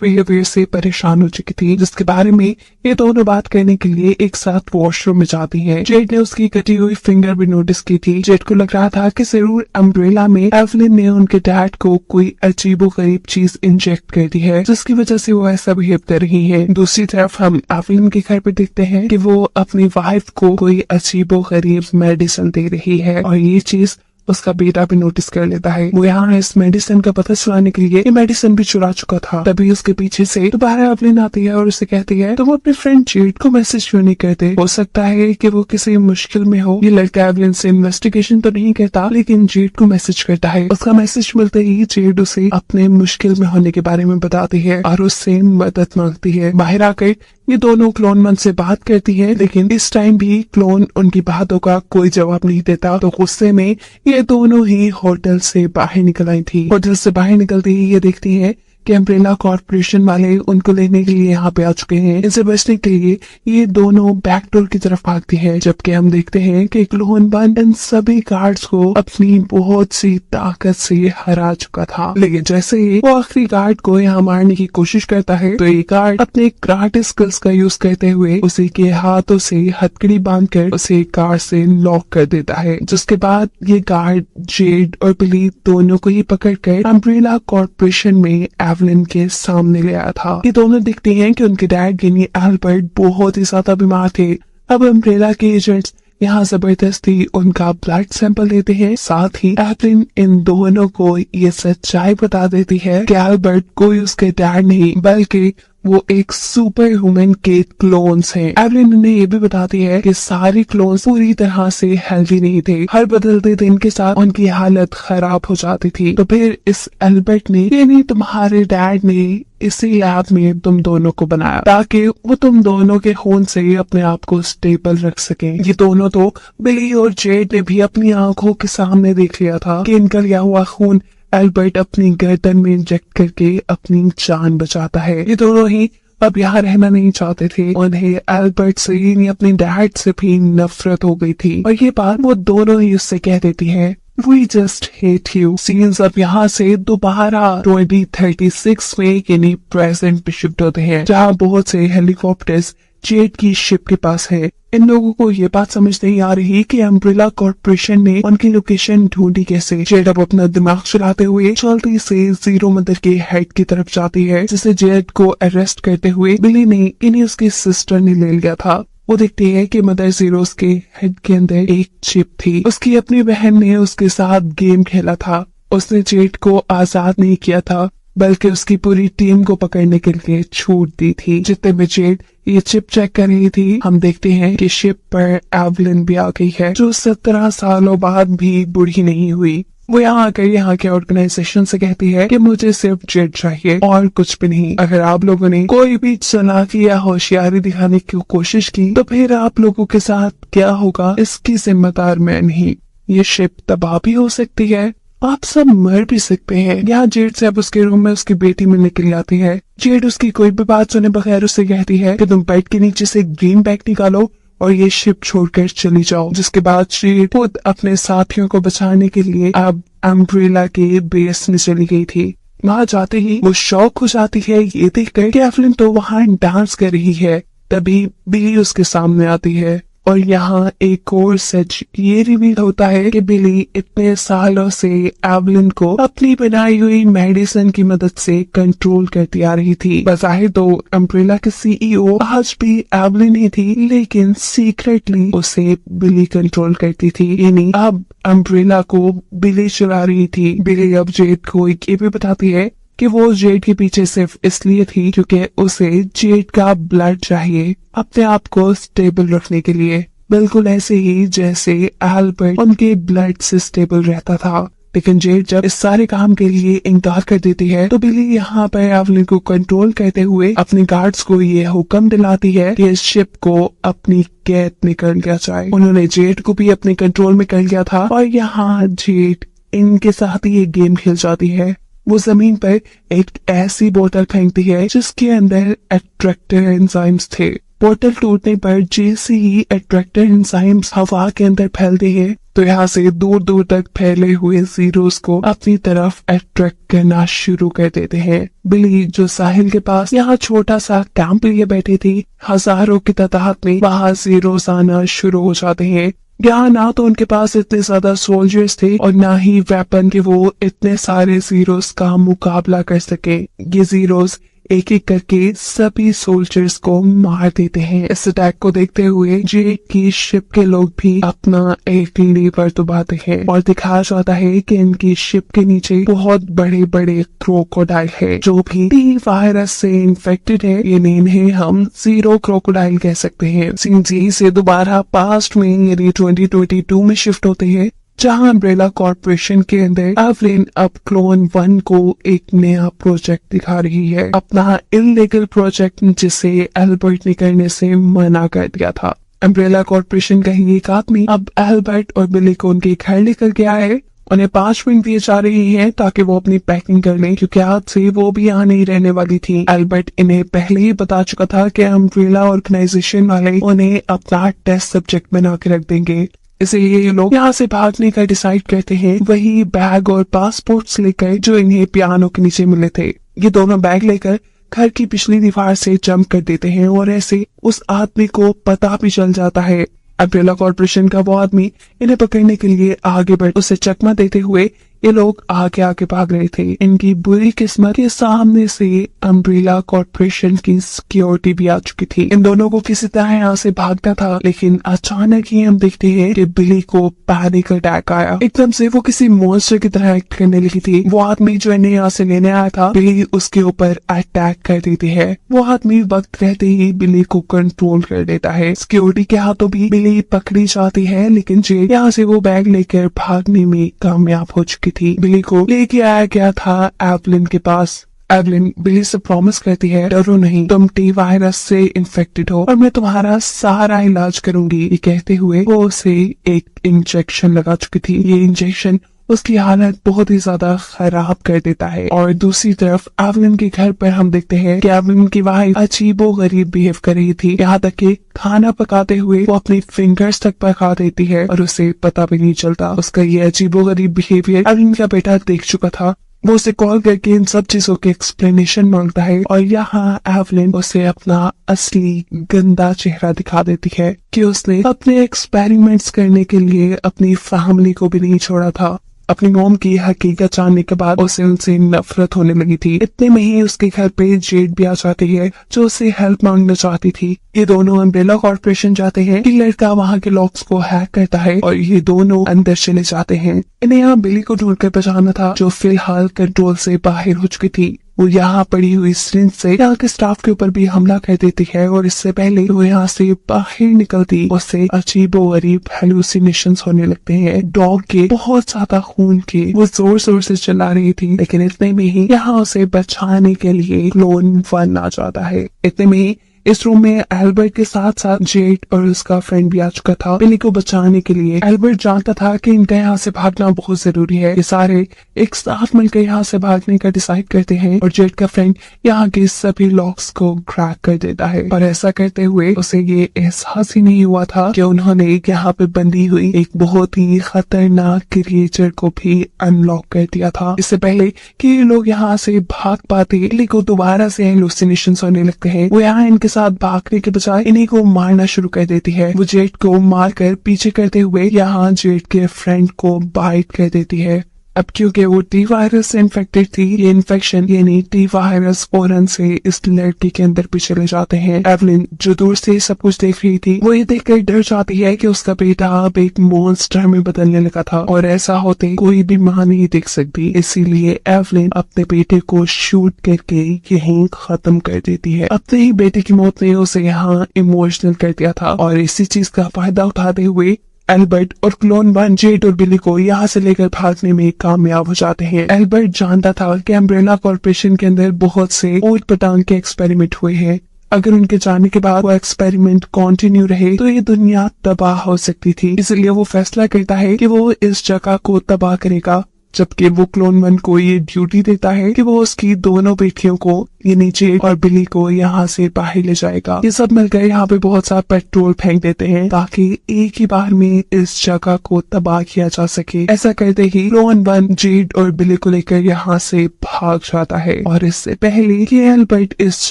बिहेवियर से परेशान हो चुकी थी, जिसके बारे में ये दोनों बात करने के लिए एक साथ वॉशरूम में जाती हैं। जेड ने उसकी कटी हुई फिंगर भी नोटिस की थी। जेड को लग रहा था कि जरूर अम्ब्रेला में एवलिन ने उनके डैड को कोई अजीबोगरीब चीज इंजेक्ट कर दी है, जिसकी वजह से वो ऐसा बिहेव कर रही है। दूसरी तरफ हम एवलिन के घर पे देखते हैं कि वो अपनी वाइफ को कोई अजीबोगरीब मेडिसिन दे रही है और ये चीज उसका बेटा भी नोटिस कर लेता है। वो यहाँ इस मेडिसिन का पता चलाने के लिए ये मेडिसिन भी चुरा चुका था। तभी उसके पीछे से दोबारा एवलिन आती है और उसे कहती है तुम अपने फ्रेंड जेड को मैसेज क्यों नहीं करते? हो सकता है कि वो किसी मुश्किल में हो। ये लड़का एवलिन से इन्वेस्टिगेशन तो नहीं करता, लेकिन जेड को मैसेज करता है। उसका मैसेज मिलते ही जेड उसे अपने मुश्किल में होने के बारे में बताती है और उससे मदद मांगती है। बाहर आकर ये दोनों क्लोन 1 से बात करती है, लेकिन इस टाइम भी क्लोन उनकी बातों का कोई जवाब नहीं देता। तो गुस्से में ये दोनों ही होटल से बाहर निकल आई थी। होटल से बाहर निकलते ही ये देखती है कि अम्ब्रेला कॉर्पोरेशन वाले उनको लेने के लिए यहाँ पे आ चुके हैं। इनसे बचने के लिए ये दोनों बैकडोर की तरफ भागती है, जबकि हम देखते हैं कि क्लोन 1 इन सभी गार्ड्स को अपनी बहुत सी ताकत से हरा चुका था। लेकिन जैसे ही वो आखिरी गार्ड को यहाँ मारने की कोशिश करता है, तो ये गार्ड अपने कराटे स्किल्स का यूज करते हुए उसी के हाथों से हथकड़ी बांधकर उसे कार से लॉक कर देता है। जिसके बाद ये गार्ड जेड और बिली दोनों को ही पकड़कर अम्ब्रेला कॉर्पोरेशन में एवलिन के सामने ले आया था। ये दोनों दिखते हैं कि उनके डैड यानी एल्बर्ट बहुत ही ज्यादा बीमार थे। अब अम्ब्रेला के एजेंट्स यहाँ जबरदस्ती उनका ब्लड सैंपल लेते हैं। साथ ही एवलिन इन दोनों को ये सच्चाई बता देती है कि एल्बर्ट कोई उसके डैड नहीं बल्कि वो एक सुपर ह्यूमन के क्लोन्स हैं। एवलिन ने ये भी बताती है कि सारे क्लोन्स पूरी तरह से हेल्दी नहीं थे। हर बदलते दिन के साथ उनकी हालत खराब हो जाती थी। तो फिर इस एल्बर्ट ने यानी तुम्हारे डैड ने इसी लैब में तुम दोनों को बनाया ताकि वो तुम दोनों के खून से अपने आप को स्टेबल रख सके। ये दोनों तो बिली और जेड ने भी अपनी आंखों के सामने देख लिया था कि इनका लिया हुआ खून एल्बर्ट अपनी गर्दन में इंजेक्ट करके अपनी जान बचाता है। ये दोनों ही अब यहाँ रहना नहीं चाहते थे। उन्हें एल्बर्ट से यानी अपने डैड से भी नफरत हो गई थी और ये बात वो दोनों ही उससे कह देती है। We just hate you। Scenes अब यहाँ से दोबारा 2036 में यानी प्रेजेंट पे शिफ्ट होते हैं, जहाँ बहुत से हेलीकॉप्टर्स जेड की शिप के पास है। इन लोगों को ये बात समझ नहीं आ रही कि अम्ब्रेला कॉर्पोरेशन ने उनकी लोकेशन ढूंढी कैसे। जेड अब अपना दिमाग चलाते हुए जल्दी से जीरो मदर के हेड की तरफ जाती है, जिसे जेड को अरेस्ट करते हुए बिली ने इन्हें उसकी सिस्टर ने ले लिया था। वो देखती है कि मदर जीरोस के हेड के अंदर एक चिप थी। उसकी अपनी बहन ने उसके साथ गेम खेला था। उसने जेड को आजाद नहीं किया था बल्कि उसकी पूरी टीम को पकड़ने के लिए छूट दी थी। जितने में जेड ये चिप चेक कर रही थी, हम देखते हैं कि शिप पर एवलिन भी आ गई है, जो 17 सालों बाद भी बूढ़ी नहीं हुई। वो यहाँ आकर यहाँ के ऑर्गेनाइजेशन से कहती है कि मुझे सिर्फ जेड चाहिए और कुछ भी नहीं। अगर आप लोगों ने कोई भी चालाकी या होशियारी दिखाने की कोशिश की तो फिर आप लोगों के साथ क्या होगा इसकी जिम्मेदार मैं नहीं। ये शिप तबाह भी हो सकती है, आप सब मर भी सकते हैं। यहाँ जेड से अब उसके रूम में उसकी बेटी मिलने के लिए आती है। जेड उसकी कोई भी बात सुने बगैर उससे कहती है कि तुम बेड के नीचे से ग्रीन बैग निकालो और ये शिप छोड़कर चली जाओ। जिसके बाद जेड खुद अपने साथियों को बचाने के लिए अब अम्ब्रेला के बेस में चली गई थी। वहाँ जाते ही वो शौक हो जाती है ये देखकर कि एवलिन तो वहाँ डांस कर रही है। तभी बिली उसके सामने आती है और यहाँ एक और सच ये रिवील होता है कि बिली इतने सालों से एवलिन को अपनी बनाई हुई मेडिसिन की मदद से कंट्रोल करती आ रही थी। बज़ाहिर तो अम्ब्रेला के सीईओ आज भी एवलिन ही थी, लेकिन सीक्रेटली उसे बिली कंट्रोल करती थी। यानी अब अम्ब्रेला को बिली चला रही थी। बिली अब जेड को ये भी बताती है कि वो जेड के पीछे सिर्फ इसलिए थी क्योंकि उसे जेड का ब्लड चाहिए अपने आप को स्टेबल रखने के लिए, बिल्कुल ऐसे ही जैसे एल्बर्ट उनके ब्लड से स्टेबल रहता था। लेकिन जेड जब इस सारे काम के लिए इनकार कर देती है तो बिली यहाँ पर एवलिन को कंट्रोल करते हुए अपने गार्ड्स को ये हुक्म दिलाती है कि इस शिप को अपनी कैद में कर लिया जाए। उन्होंने जेड को भी अपने कंट्रोल में कर लिया था और यहाँ जेड इनके साथ ही एक गेम खेल जाती है। वो जमीन पर एक ऐसी बोतल फेंकती है जिसके अंदर अट्रैक्टर एंजाइम्स थे। बोतल टूटने पर जैसे ही अट्रैक्टर एंजाइम्स हवा के अंदर फैलते हैं तो यहाँ से दूर दूर तक फैले हुए जीरोस को अपनी तरफ अट्रैक्ट करना शुरू कर देते हैं। बिली जो साहिल के पास यहाँ छोटा सा कैंप लिए बैठी थी, हजारों की तादाद में वहाँ जीरोस आना शुरू हो जाते हैं। यहाँ ना तो उनके पास इतने ज्यादा सोल्जर्स थे और ना ही वेपन के वो इतने सारे जीरोस का मुकाबला कर सके। ये जीरोस एक एक करके सभी सोल्जर्स को मार देते हैं। इस अटैक को देखते हुए जेड की शिप के लोग भी अपना एक लीवर दबाते हैं और दिखाया जाता है कि इनकी शिप के नीचे बहुत बड़े बड़े क्रोकोडाइल है जो भी टी वायरस से इन्फेक्टेड है। ये इन्हें हम जीरो क्रोकोडाइल कह सकते हैं। सीन जी से दोबारा पास्ट में यानी 2022 में शिफ्ट होते हैं जहां अम्ब्रेला कॉर्पोरेशन के अंदर एवलिन अब क्लोन 1 को एक नया प्रोजेक्ट दिखा रही है, अपना इलीगल प्रोजेक्ट जिसे एल्बर्ट ने करने से मना कर दिया था। अम्ब्रेला कॉर्पोरेशन का ही एक आदमी अब एल्बर्ट और बिली को उनके घर लेकर गया है। उन्हें 5 मिनट दिए जा रही हैं ताकि वो अपनी पैकिंग कर लें क्योंकि आज से वो भी यहाँ नहीं रहने वाली थी। एल्बर्ट इन्हें पहले ही बता चुका था कि अम्ब्रेला ऑर्गेनाइजेशन वाले उन्हें अपना टेस्ट सब्जेक्ट बना के रख देंगे, इसलिए ये लोग यहाँ से भागने का डिसाइड करते हैं। वही बैग और पासपोर्ट्स लेकर जो इन्हें पियानो के नीचे मिले थे। ये दोनों बैग लेकर घर की पिछली दीवार से जंप कर देते हैं और ऐसे उस आदमी को पता भी चल जाता है। अम्ब्रेला कॉर्पोरेशन का वो आदमी इन्हें पकड़ने के लिए आगे बढ़ उसे चकमा देते हुए ये लोग आगे आगे भाग रहे थे। इनकी बुरी किस्मत के सामने से अम्ब्रेला कॉर्पोरेशन की सिक्योरिटी भी आ चुकी थी। इन दोनों को किसी तरह यहाँ से भागना था, लेकिन अचानक ही हम देखते हैं कि बिली को पैनिक अटैक आया। एकदम से वो किसी मॉन्स्टर की तरह एक्ट करने लगी थी। वो आदमी जो इन्हें यहाँ से लेने आया था, बिली उसके ऊपर अटैक कर देती है। वो आदमी वक्त रहते ही बिली को कंट्रोल कर देता है। सिक्योरिटी के हाथों भी बिली पकड़ी जाती है, लेकिन जे यहाँ से वो बैग लेकर भागने में कामयाब हो चुकी थी। बिली को लेके आया गया था एवलिन के पास। एवलिन बिली से प्रॉमिस करती है, डरो नहीं, तुम टी वायरस से इन्फेक्टेड हो और मैं तुम्हारा सारा इलाज करूंगी। ये कहते हुए वो उसे एक इंजेक्शन लगा चुकी थी। ये इंजेक्शन उसकी हालत बहुत ही ज्यादा खराब कर देता है। और दूसरी तरफ एवलिन के घर पर हम देखते हैं कि एवलिन की वाइफ अजीबो गरीब बिहेव कर रही थी, यहाँ तक कि खाना पकाते हुए वो अपनी फिंगर्स तक पका देती है और उसे पता भी नहीं चलता। उसका ये अजीबो गरीब बिहेवियर एवलिन का बेटा देख चुका था। वो उसे कॉल करके इन सब चीजों के एक्सप्लेनेशन मांगता है और यहाँ एवलिन उसे अपना असली गंदा चेहरा दिखा देती है कि उसने अपने एक्सपेरिमेंट्स करने के लिए अपनी फैमिली को भी नहीं छोड़ा था। अपनी मॉम की हकीकत जानने के बाद उसे उनसे नफरत होने लगी थी। इतने में ही उसके घर पे जेड भी आ जाती है जो उसे हेल्प मांगना चाहती थी। ये दोनों अम्ब्रेला कॉर्पोरेशन जाते हैं। ये लड़का वहाँ के लॉक्स को हैक करता है और ये दोनों अंदर चले जाते हैं। इन्हें यहाँ बिली को ढूंढकर पहचाना था जो फिलहाल कंट्रोल से बाहर हो चुकी थी। वो यहाँ पड़ी हुई सिरिंज से यहाँ के स्टाफ के ऊपर भी हमला कर देती है और इससे पहले वो यहाँ से बाहर निकलती उससे अजीबोगरीब हेलुसिनेशंस होने लगते हैं। डॉग के बहुत ज्यादा खून के वो जोर जोर से चला रही थी, लेकिन इतने में ही यहाँ उसे बचाने के लिए क्लोन 1 आ जाता है। इतने में ही इस रूम में एल्बर्ट के साथ साथ जेड और उसका फ्रेंड भी आ चुका था बिली को बचाने के लिए। एल्बर्ट जानता था कि इनका यहाँ से भागना बहुत जरूरी है। ये सारे एक साथ मिलकर यहाँ से भागने का डिसाइड करते हैं और जेड का फ्रेंड यहाँ के सभी लॉक्स को क्रैक कर देता है। और ऐसा करते हुए उसे ये एहसास ही नहीं हुआ था कि उन्होंने यहाँ पे बंदी हुई एक बहुत ही खतरनाक क्रिएचर को भी अनलॉक कर दिया था। इससे पहले कि ये लोग यहाँ से भाग पाते, बिली को दोबारा से हेलुसिनेशंस होने लगते हैं। वो यहाँ इनके साथ भागने के बजाय इन्हीं को मारना शुरू कर देती है। वो जेड को मारकर पीछे करते हुए यहाँ जेड के फ्रेंड को बाइट कर देती है। अब क्योंकि वो टी वायरस से इन्फेक्टेड थी, ये इन्फेक्शन यानी टी वायरस फौरन से इस लड़की के अंदर भी चले जाते हैं। एवलिन जो दूर से सब कुछ देख रही थी, वो ये देखकर डर जाती है कि उसका बेटा अब एक मॉन्स्टर में बदलने लगा था और ऐसा होते कोई भी माँ नहीं देख सकती। इसीलिए एवलिन अपने बेटे को शूट करके यहीं खत्म कर देती है। अपने ही बेटे की मौत ने उसे यहाँ इमोशनल कर दिया था और इसी चीज का फायदा उठाते हुए एल्बर्ट और क्लोन 1 जेड और बिली को यहाँ से लेकर भागने में कामयाब हो जाते हैं। एल्बर्ट जानता था कि अम्ब्रेला कॉर्पोरेशन के अंदर बहुत से ऊट पटांग के एक्सपेरिमेंट हुए हैं। अगर उनके जाने के बाद वो एक्सपेरिमेंट कंटिन्यू रहे तो ये दुनिया तबाह हो सकती थी। इसलिए वो फैसला करता है कि वो इस जगह को तबाह करेगा, जबकि वो क्लोन 1 को ये ड्यूटी देता है कि वो उसकी दोनों बेटियों को यानी जेड और बिली को यहाँ से बाहर ले जाएगा। ये सब मिलकर यहाँ पे बहुत सारा पेट्रोल फेंक देते हैं ताकि एक ही बार में इस जगह को तबाह किया जा सके। ऐसा करते ही क्लोन 1 जेड और बिली को लेकर यहाँ से भाग जाता है और इससे पहले कि एल्बर्ट इस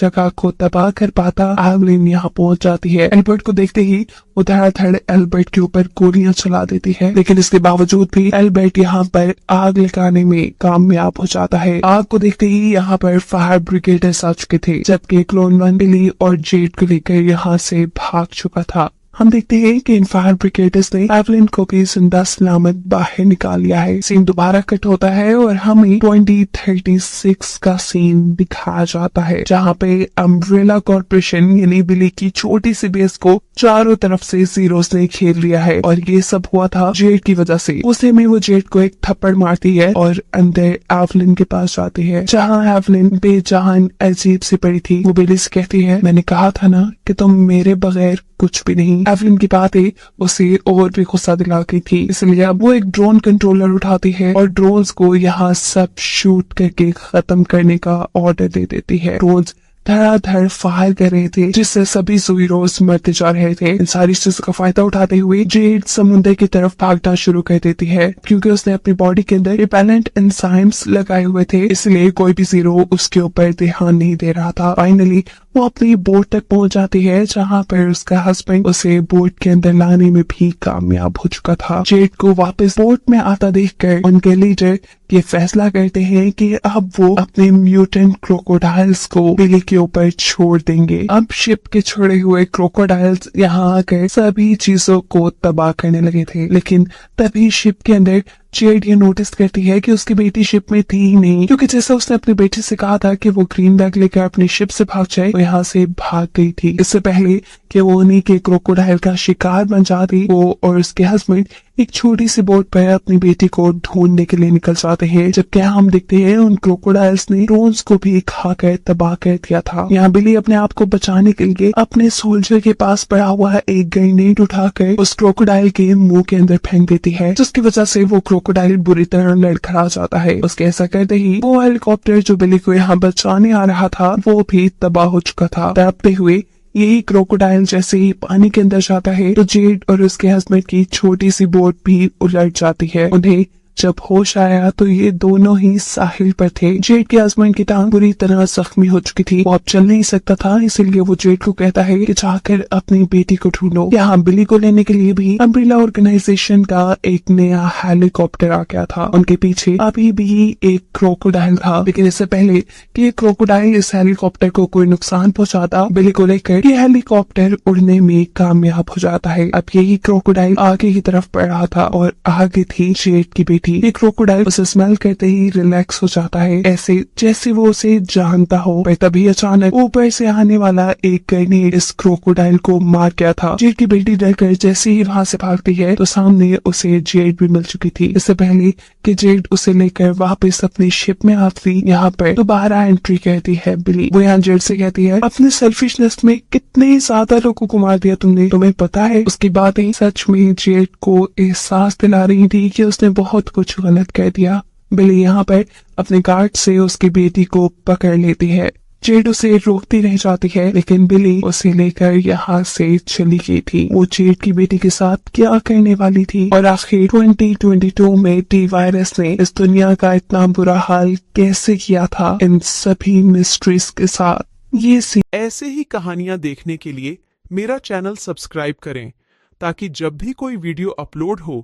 जगह को तबाह कर पाता, एवलिन यहाँ पहुंच जाती है। एल्बर्ट को देखते ही वो धड़ाधड़ एल्बर्ट के ऊपर गोलियां चला देती है, लेकिन इसके बावजूद भी एल्बर्ट यहाँ पर आग लगाने में कामयाब हो जाता है। आग को देखते ही यहाँ पर फायर ब्रिगेड आ चुके थे, जबकि क्लोन 1 बिली और जेड को लेकर यहाँ से भाग चुका था। हम देखते हैं कि इन फायर ब्रिगेडर्स ने एवलिन को भी जिंदा सलामत बाहर निकाल लिया है। सीन दोबारा कट होता है और हमें 2036 का सीन दिखाया जाता है, जहाँ पे अम्ब्रेला कॉर्पोरेशन यानी बिली की छोटी सी बेस को चारों तरफ से जीरोस ने घेर लिया है और ये सब हुआ था जेड की वजह से। उसे में वो जेड को एक थप्पड़ मारती है और अंदर एवलिन के पास जाती है, जहाँ एवलिन बेजान अजीब सी पड़ी थी। वो बिली से कहती है, मैंने कहा था ना कि तुम मेरे बगैर कुछ भी नहीं। एवलिन की बातें उसे और भी गुस्सा दिला गई थी, इसलिए अब वो एक ड्रोन कंट्रोलर उठाती है और ड्रोन्स को यहाँ सब शूट करके खत्म करने का ऑर्डर दे देती है। ड्रोन्स धड़ाधड़ फायर कर रहे थे, जिससे सभी ज़ीरोस मरते जा रहे थे। इन सारी चीजों का फायदा उठाते हुए जेड समुद्र की तरफ भागना शुरू कर देती है, क्योंकि उसने अपनी बॉडी के अंदर रिपेलेंट एंजाइम्स लगाए हुए थे, इसलिए कोई भी जीरो उसके ऊपर ध्यान नहीं दे रहा था। फाइनली वो अपनी बोट तक पहुंच जाती है, जहाँ पर उसका हस्बैंड उसे बोट के अंदर लाने में भी कामयाब हो चुका था। जेड को वापस बोट में आता देखकर उनके लीडर ये फैसला करते हैं कि अब वो अपने म्यूटेंट क्रोकोडाइल्स को बिली के ऊपर छोड़ देंगे। अब शिप के छोड़े हुए क्रोकोडाइल्स यहाँ आकर सभी चीजों को तबाह करने लगे थे, लेकिन तभी शिप के अंदर जेड ये नोटिस करती है कि उसकी बेटी शिप में थी ही नहीं, क्योंकि जैसा उसने अपनी बेटी से कहा था कि वो ग्रीन बैग लेकर अपनी शिप से भाग जाए, वो यहाँ से भाग गई थी। इससे पहले कि वो उन्हीं के क्रोकोडाइल का शिकार बन जाती, वो और उसके हस्बैंड एक छोटी सी बोट पर अपनी बेटी को ढूंढने के लिए निकल जाते हैं, जबकि हम देखते हैं उन क्रोकोडाइल्स ने ड्रोन्स को भी खाकर तबाह कर दिया था। यहाँ बिली अपने आप को बचाने के लिए अपने सोल्जर के पास पड़ा हुआ एक ग्रेनेड उठाकर उस क्रोकोडाइल के मुंह के अंदर फेंक देती है, जिसकी वजह से वो क्रोकोडाइल बुरी तरह लड़खड़ा जाता है। उसके ऐसा करते ही वो हेलीकॉप्टर जो बिली को यहाँ बचाने आ रहा था वो भी तबाह हो चुका था। तड़पते हुए यही क्रोकोडाइल जैसे ही पानी के अंदर जाता है तो जेड और उसके हस्बैंड की छोटी सी बोट भी उलट जाती है। उन्हें जब होश आया तो ये दोनों ही साहिल पर थे। जेड के हस्बैंड की टांग बुरी तरह जख्मी हो चुकी थी, वो अब चल नहीं सकता था, इसलिए वो जेड को कहता है कि जाकर अपनी बेटी को ढूंढो। यहाँ बिली को लेने के लिए भी अम्ब्रेला ऑर्गेनाइजेशन का एक नया हेलीकॉप्टर आ गया था। उनके पीछे अभी भी एक क्रोकोडाइल था, लेकिन इससे पहले कि क्रोकोडाइल इस हेलीकॉप्टर को कोई नुकसान पहुंचाता, बिली को लेकर ये हेलीकॉप्टर उड़ने में कामयाब हो जाता है। अब यही क्रोकोडाइल आगे की तरफ बढ़ रहा था और आगे थी जेड की बेटी। ये क्रोकोडाइल उसे स्मेल करते ही रिलैक्स हो जाता है, ऐसे जैसे वो उसे जानता हो। पर तभी अचानक ऊपर से आने वाला एक ग्रेनेड इस क्रोकोडाइल को मार गया था। जेड की बेटी डरकर जैसे ही वहाँ से भागती है तो सामने उसे जेड भी मिल चुकी थी। इससे पहले कि जेड उसे लेकर वापस अपनी शिप में आती, यहाँ पर दोबारा एंट्री करती है बिली। वो यहाँ जेड से कहती है, अपने सेल्फिशनेस में कितने ज्यादा लोगों को मार दिया तुमने, तुम्हें पता है? उसकी बातें सच में जेड को एहसास दिला रही थी कि उसने बहुत कुछ गलत कह दिया। बिली यहाँ पर अपने गार्ड से उसकी बेटी को पकड़ लेती है। जेड उसे रोकती रह जाती है, लेकिन बिली उसे लेकर यहाँ से चली गई थी। वो जेड की बेटी के साथ क्या करने वाली थी और आखिर 2022 में टी वायरस ने इस दुनिया का इतना बुरा हाल कैसे किया था, इन सभी मिस्ट्रीज के साथ ये सी ऐसे ही कहानियां देखने के लिए मेरा चैनल सब्सक्राइब करें ताकि जब भी कोई वीडियो अपलोड हो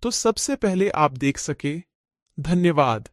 तो सबसे पहले आप देख सके। धन्यवाद।